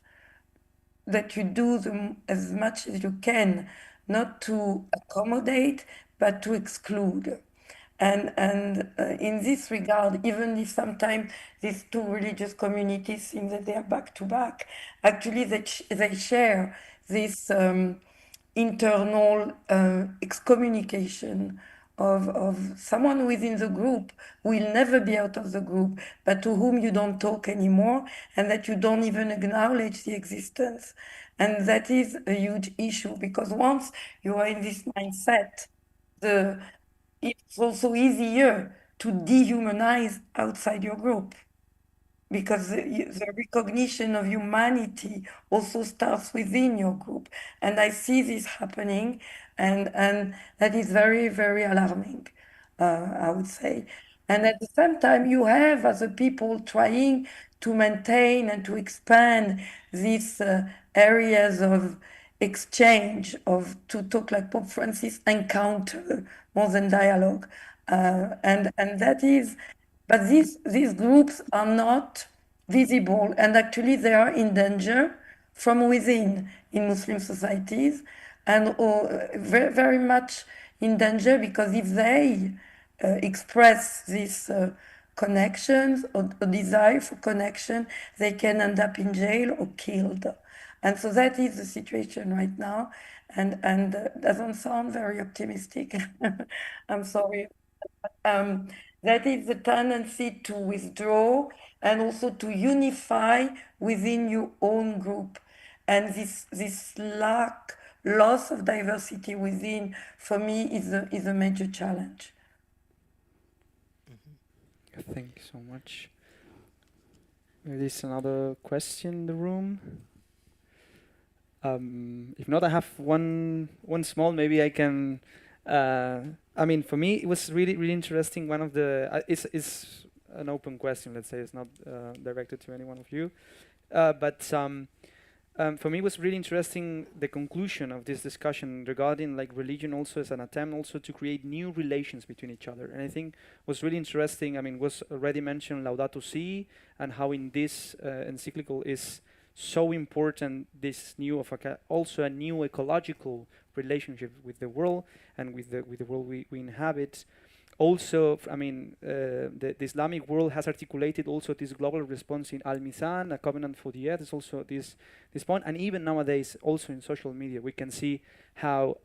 that you do them as much as you can, not to accommodate, but to exclude. And in this regard, even if sometimes these two religious communities seem that they are back to back, actually they share this internal excommunication of someone within the group who will never be out of the group, but to whom you don't talk anymore, and that you don't even acknowledge the existence. And that is a huge issue, because once you are in this mindset, it's also easier to dehumanize outside your group, because the recognition of humanity also starts within your group. And I see this happening, and that is very, very alarming, I would say. And at the same time, you have other people trying to maintain and to expand these areas of exchange, to talk like Pope Francis, encounter more than dialogue. And that is, but these groups are not visible, and actually they are in danger from within in Muslim societies, and very, very much in danger, because if they express these connections or desire for connection, they can end up in jail or killed. And so that is the situation right now, and doesn't sound very optimistic. I'm sorry. That is the tendency to withdraw and also to unify within your own group. And this loss of diversity within, for me, is a major challenge. Thank you so much. There is another question in the room. If not, I have one small. Maybe I can I mean, for me, it was really, really interesting. One of the it's an open question. Let's say it's not directed to any one of you, but for me, it was really interesting the conclusion of this discussion regarding like religion also as an attempt also to create new relations between each other. And I think was really interesting. I mean, was already mentioned Laudato Si, and how in this encyclical is so important this new also a new ecological relationship with the world and with the world we inhabit. Also, I mean, the Islamic world has articulated also this global response in Al-Mizan, a covenant for the earth, is also this point. And even nowadays, also in social media, we can see how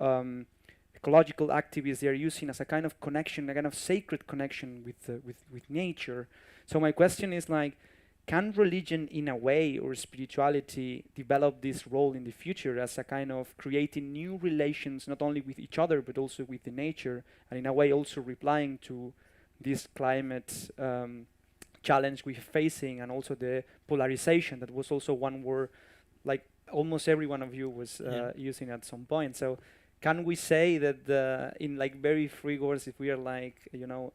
ecological activists, they are using as a kind of connection, a kind of sacred connection with nature. So my question is like, can religion in a way or spirituality develop this role in the future as a kind of creating new relations, not only with each other, but also with the nature, and in a way also replying to this climate challenge we're facing, and also the polarization that was also one word like almost every one of you was using at some point. So can we say that in like very free words, if we are like, you know,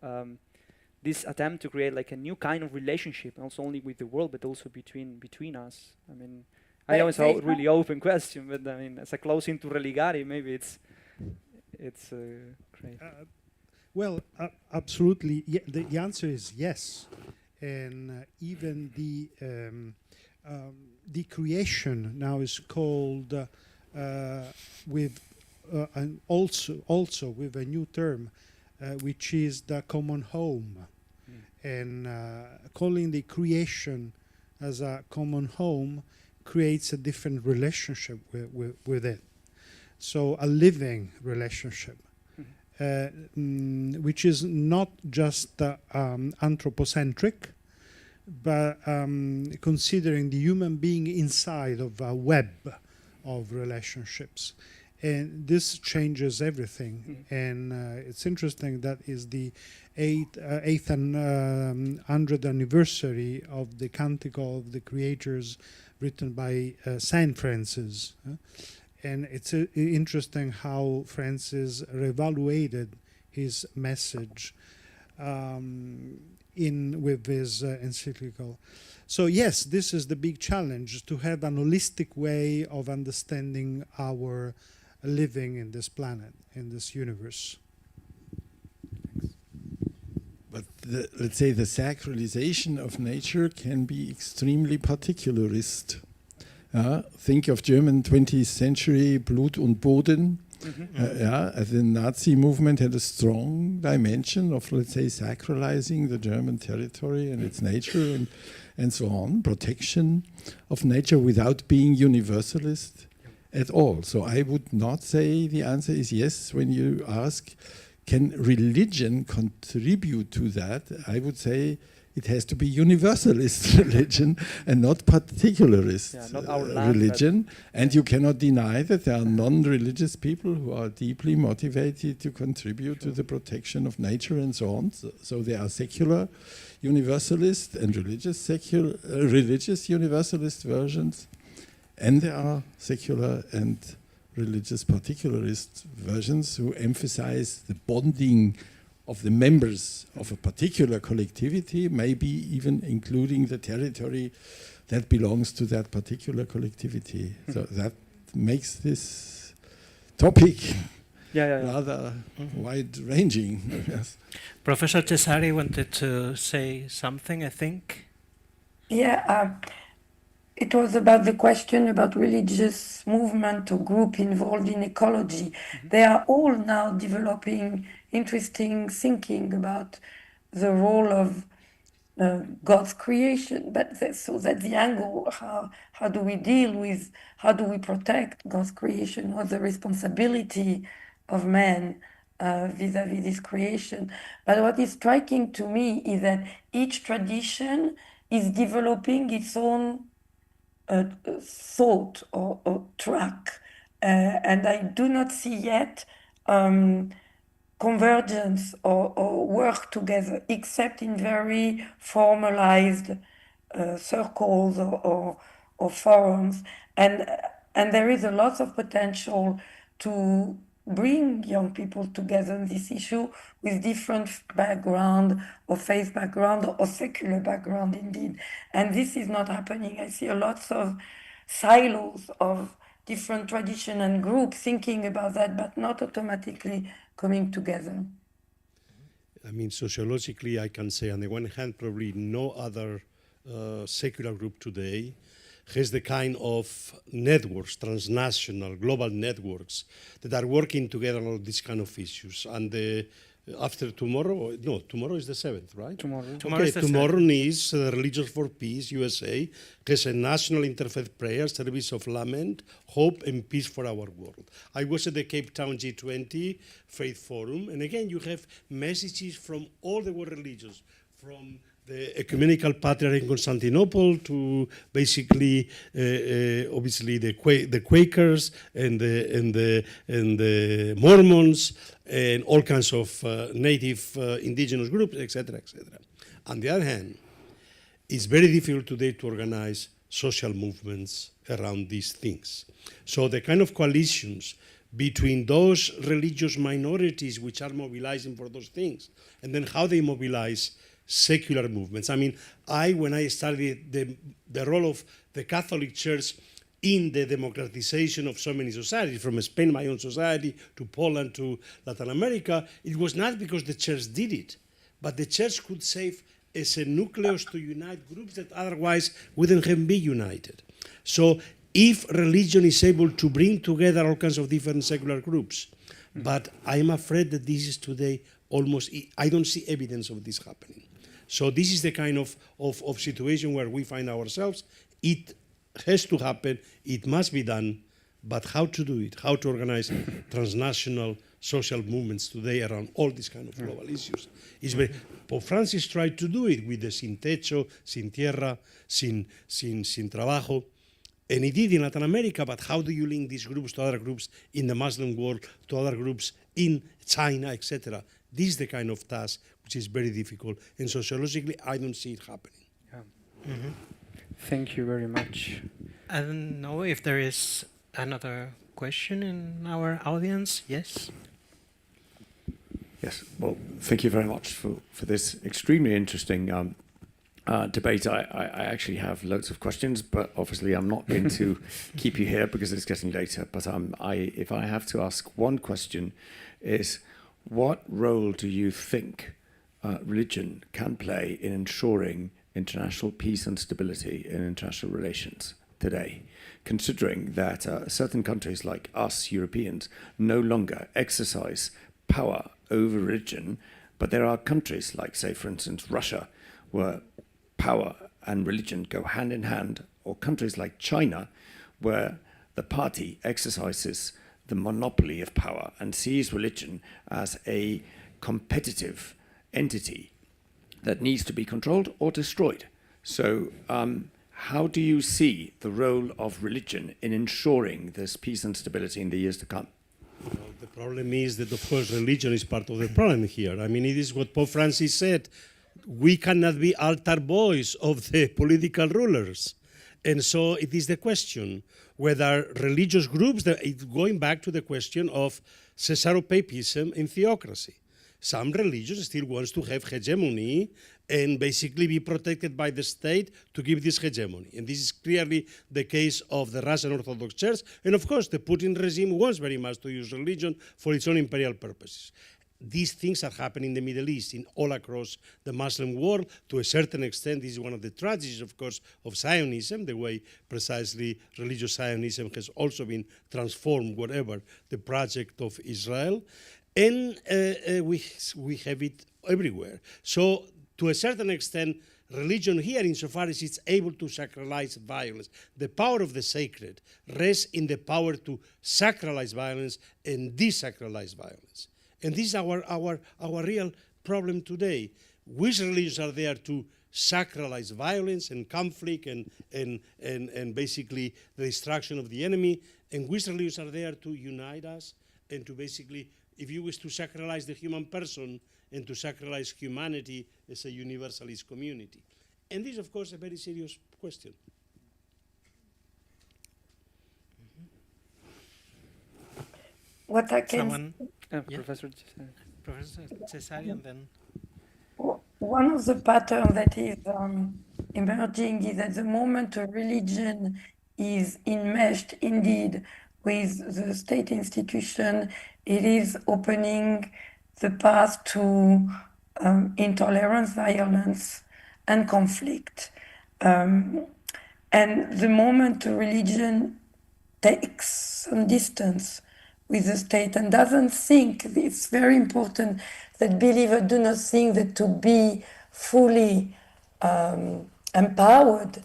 this attempt to create like a new kind of relationship, not only with the world, but also between us? I mean, I know it's a really open question, but I mean, as a closing to Religare, maybe it's great. Well, absolutely. Yeah, the answer is yes, and even the creation now is called with and also with a new term, which is the common home, and calling the creation as a common home creates a different relationship with it. So a living relationship, which is not just anthropocentric, but considering the human being inside of a web of relationships. And this changes everything. And it's interesting that is the 800th anniversary of the Canticle of the Creators written by Saint Francis. And it's interesting how Francis reevaluated his message with his encyclical. So yes, this is the big challenge, to have an holistic way of understanding our living in this planet, in this universe. But let's say the sacralization of nature can be extremely particularist. Think of German 20th century Blut und Boden. The Nazi movement had a strong dimension of, let's say, sacralizing the German territory and its nature and so on, protection of nature without being universalist at all. So I would not say the answer is yes. When you ask, can religion contribute to that? I would say it has to be universalist religion and not particularist religion. And you cannot deny that there are non-religious people who are deeply motivated to contribute to the protection of nature and so on. So there are secular universalist and religious universalist versions. And there are secular and religious particularist versions who emphasize the bonding of the members of a particular collectivity, maybe even including the territory that belongs to that particular collectivity. So that makes this topic rather wide-ranging. Yes. Professor Cesari wanted to say something, I think. Yeah. It was about the question about religious movement or group involved in ecology. They are all now developing interesting thinking about the role of God's creation. But so that the angle, how do we deal with, how do we protect God's creation? What's the responsibility of man vis-a-vis this creation? But what is striking to me is that each tradition is developing its own thought or track, and I do not see yet convergence or work together, except in very formalized circles or forums, and there is a lot of potential to bring young people together on this issue with different background or faith background or secular background indeed. And this is not happening. I see a lot of silos of different tradition and groups thinking about that, but not automatically coming together. I mean, sociologically, I can say, on the one hand, probably no other secular group today has the kind of networks, transnational, global networks, that are working together on these kind of issues. And after tomorrow, no, tomorrow is the 7th, right? Tomorrow is the tomorrow is Religions for Peace, USA, has a national interfaith prayer, service of lament, hope and peace for our world. I was at the Cape Town G20 Faith Forum, and again, you have messages from all the world religions, from the ecumenical patriarch in Constantinople to basically, obviously, the Quakers and the Mormons and all kinds of native indigenous groups, etc., etc. On the other hand, it's very difficult today to organize social movements around these things. So the kind of coalitions between those religious minorities which are mobilizing for those things, and then how they mobilize secular movements. I mean, when I studied the role of the Catholic Church in the democratization of so many societies, from Spain, my own society, to Poland, to Latin America, it was not because the church did it, but the church could serve as a nucleus to unite groups that otherwise wouldn't have been united. So if religion is able to bring together all kinds of different secular groups, but I'm afraid that this is today almost, I don't see evidence of this happening. So this is the kind of situation where we find ourselves. It has to happen, it must be done, but how to do it, how to organize transnational social movements today around all these kind of global issues. Pope Francis tried to do it with the sin techo, sin tierra, sin trabajo, and he did in Latin America, but how do you link these groups to other groups in the Muslim world, to other groups in China, etc.? This is the kind of task which is very difficult, and sociologically, I don't see it happening. Yeah. Thank you very much. I don't know if there is another question in our audience. Yes? Yes, well, thank you very much for this extremely interesting debate. I actually have loads of questions, but obviously I'm not going to keep you here because it's getting later. But if I have to ask one question, is what role do you think religion can play in ensuring international peace and stability in international relations today, considering that certain countries like us, Europeans, no longer exercise power over religion, but there are countries like, say, for instance, Russia, where power and religion go hand in hand, or countries like China, where the party exercises the monopoly of power and sees religion as a competitive entity that needs to be controlled or destroyed. So how do you see the role of religion in ensuring this peace and stability in the years to come? Well, the problem is that, of course, religion is part of the problem here. I mean, it is what Pope Francis said. We cannot be altar boys of the political rulers. And so it is the question whether religious groups, going back to the question of Caesaropapism and theocracy. Some religions still wants to have hegemony and basically be protected by the state to give this hegemony. And this is clearly the case of the Russian Orthodox Church. And of course, the Putin regime wants very much to use religion for its own imperial purposes. These things are happening in the Middle East, all across the Muslim world. To a certain extent, this is one of the tragedies, of course, of Zionism, the way precisely religious Zionism has also been transformed, whatever the project of Israel. And we have it everywhere. So, to a certain extent, religion here, insofar as it's able to sacralize violence, the power of the sacred rests in the power to sacralize violence and desacralize violence. And this is our real problem today. Which religions are there to sacralize violence and conflict and basically the destruction of the enemy, and which religions are there to unite us and to basically, if you wish, to sacralize the human person and to sacralize humanity as a universalist community? And this is, of course, a very serious question. what I can Someone, yeah. Professor. Professor Cesari, and then one of the patterns that is emerging is at the moment a religion is enmeshed indeed with the state institution, it is opening the path to intolerance, violence, and conflict. And the moment a religion takes some distance with the state and doesn't think, it's very important that believers do not think that to be fully empowered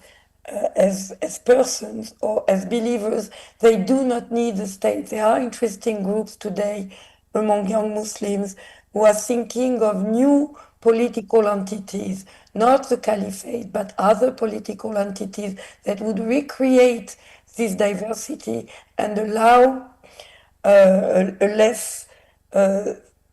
as persons or as believers, they do not need the state. There are interesting groups today among young Muslims who are thinking of new political entities, not the caliphate, but other political entities that would recreate this diversity and allow a less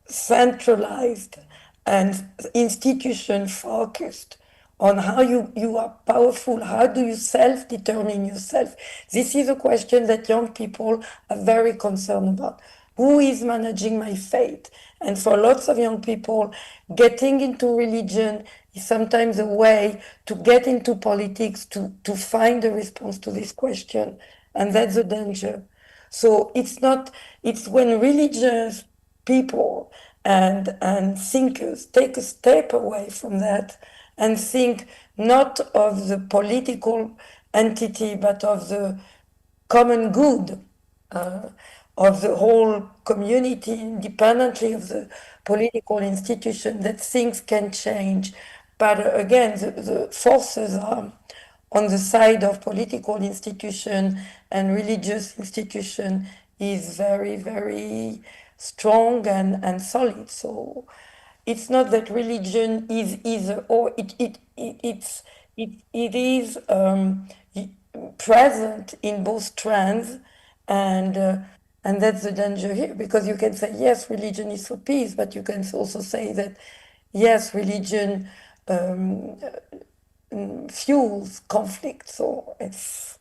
centralized and institution focused on how you are powerful, how do you self-determine yourself. This is a question that young people are very concerned about. Who is managing my fate? And for lots of young people, getting into religion is sometimes a way to get into politics, to find a response to this question. And that's a danger. So it's when religious people and thinkers take a step away from that and think not of the political entity, but of the common good of the whole community, independently of the political institution, that things can change. But again, the forces are on the side of political institution and religious institution is very, very strong and solid. So it's not that religion is either or. It is present in both strands, and that's the danger here, because you can say yes, religion is for peace, but you can also say that yes, religion fuels conflict. So it's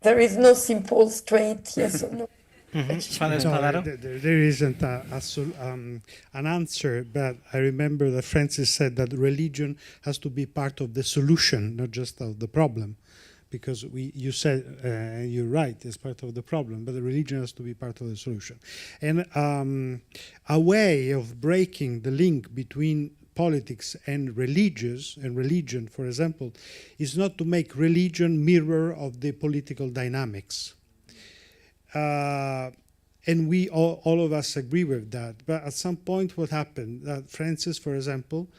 there is no simple straight yes or no. Father No, Spadaro. there isn't an answer, but I remember that Francis said that religion has to be part of the solution, not just of the problem. Because you said, you're right, it's part of the problem, but the religion has to be part of the solution. And a way of breaking the link between politics and religion, for example, is not to make religion mirror of the political dynamics. And we all of us agree with that. But at some point, what happened? That Francis, for example,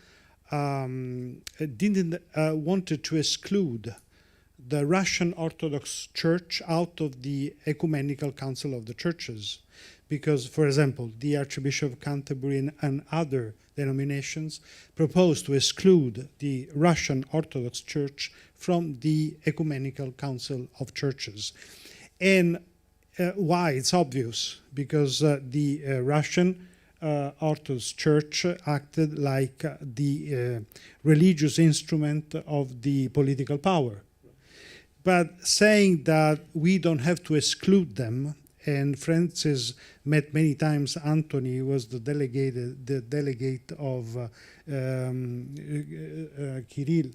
didn't wanted to exclude the Russian Orthodox Church out of the Ecumenical Council of the Churches, because, for example, the Archbishop of Canterbury and other denominations proposed to exclude the Russian Orthodox Church from the Ecumenical Council of Churches. And why? It's obvious, because the Russian Orthodox Church acted like the religious instrument of the political power. But saying that we don't have to exclude them, and Francis met many times Anthony, who was the delegate of Kirill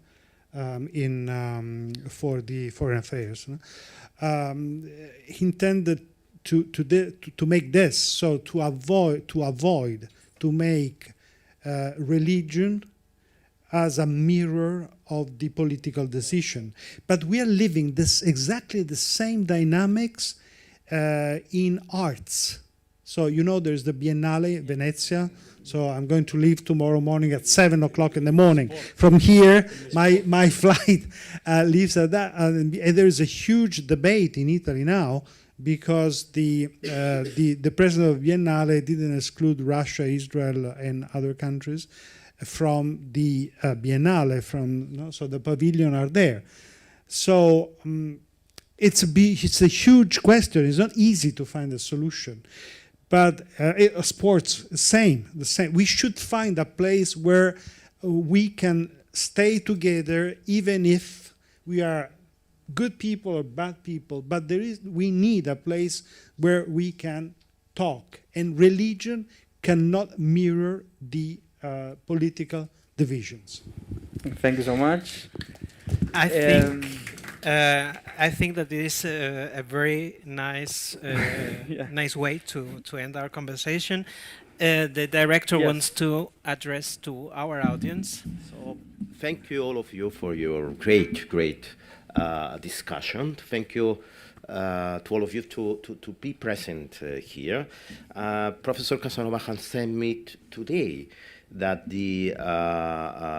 for the foreign affairs. He intended to make this, so to avoid to make religion as a mirror of the political decision. But we are living exactly the same dynamics in arts. So, there's the Biennale, Venezia. So I'm going to leave tomorrow morning at 7 o'clock in the morning. From here, my flight leaves at that. And there's a huge debate in Italy now, because the president of Biennale didn't exclude Russia, Israel, and other countries from the Biennale, so the pavilion are there. So it's a huge question. It's not easy to find a solution. But sports, the same. We should find a place where we can stay together, even if we are good people or bad people, but we need a place where we can talk. And religion cannot mirror the political divisions. Thank you so much. I think that this is a very nice nice way to end our conversation. The director wants to address to our audience. So thank you all of you for your great discussion. Thank you to all of you to be present here. Professor Casanova has sent me today that the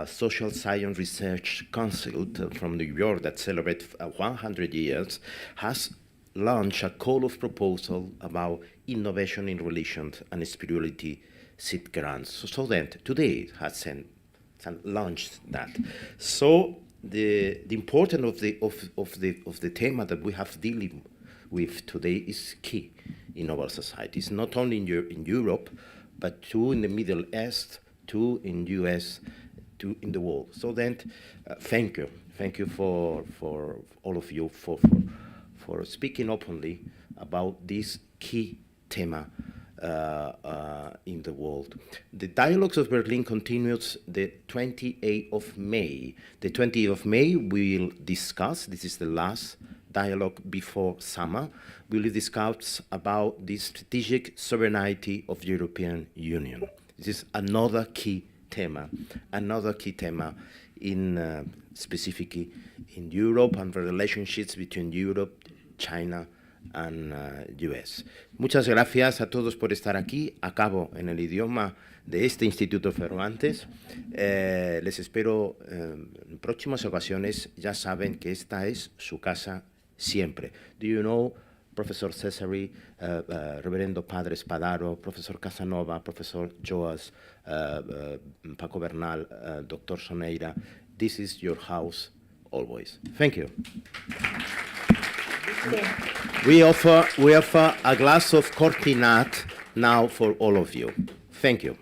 Social Science Research Council from New York that celebrates 100 years has launched a call of proposal about innovation in religion and spirituality seed grants. So then today has launched that. So the importance of the tema that we have dealing with today is key in our societies, not only in Europe, but too in the Middle East, too in US, too in the world. So then, thank you for all of you for speaking openly about this key tema in the world. The Dialogues of Berlin continues the 28th of May. The 28th of May we will discuss, this is the last dialogue before summer, we will discuss about the strategic sovereignty of the European Union. This is another key tema in specifically in Europe and the relationships between Europe, China and US. Muchas gracias a todos por estar aquí. Acabo en el idioma de este Instituto Cervantes. Les espero en próximas ocasiones. Ya saben que esta es su casa siempre. Do you know, Professor Cesari, Reverendo Padre Spadaro, Professor Casanova, Professor Joas, Paco Bernal, Dr. Soneira, this is your house always. Thank you. We offer a glass of cortinat now for all of you. Thank you.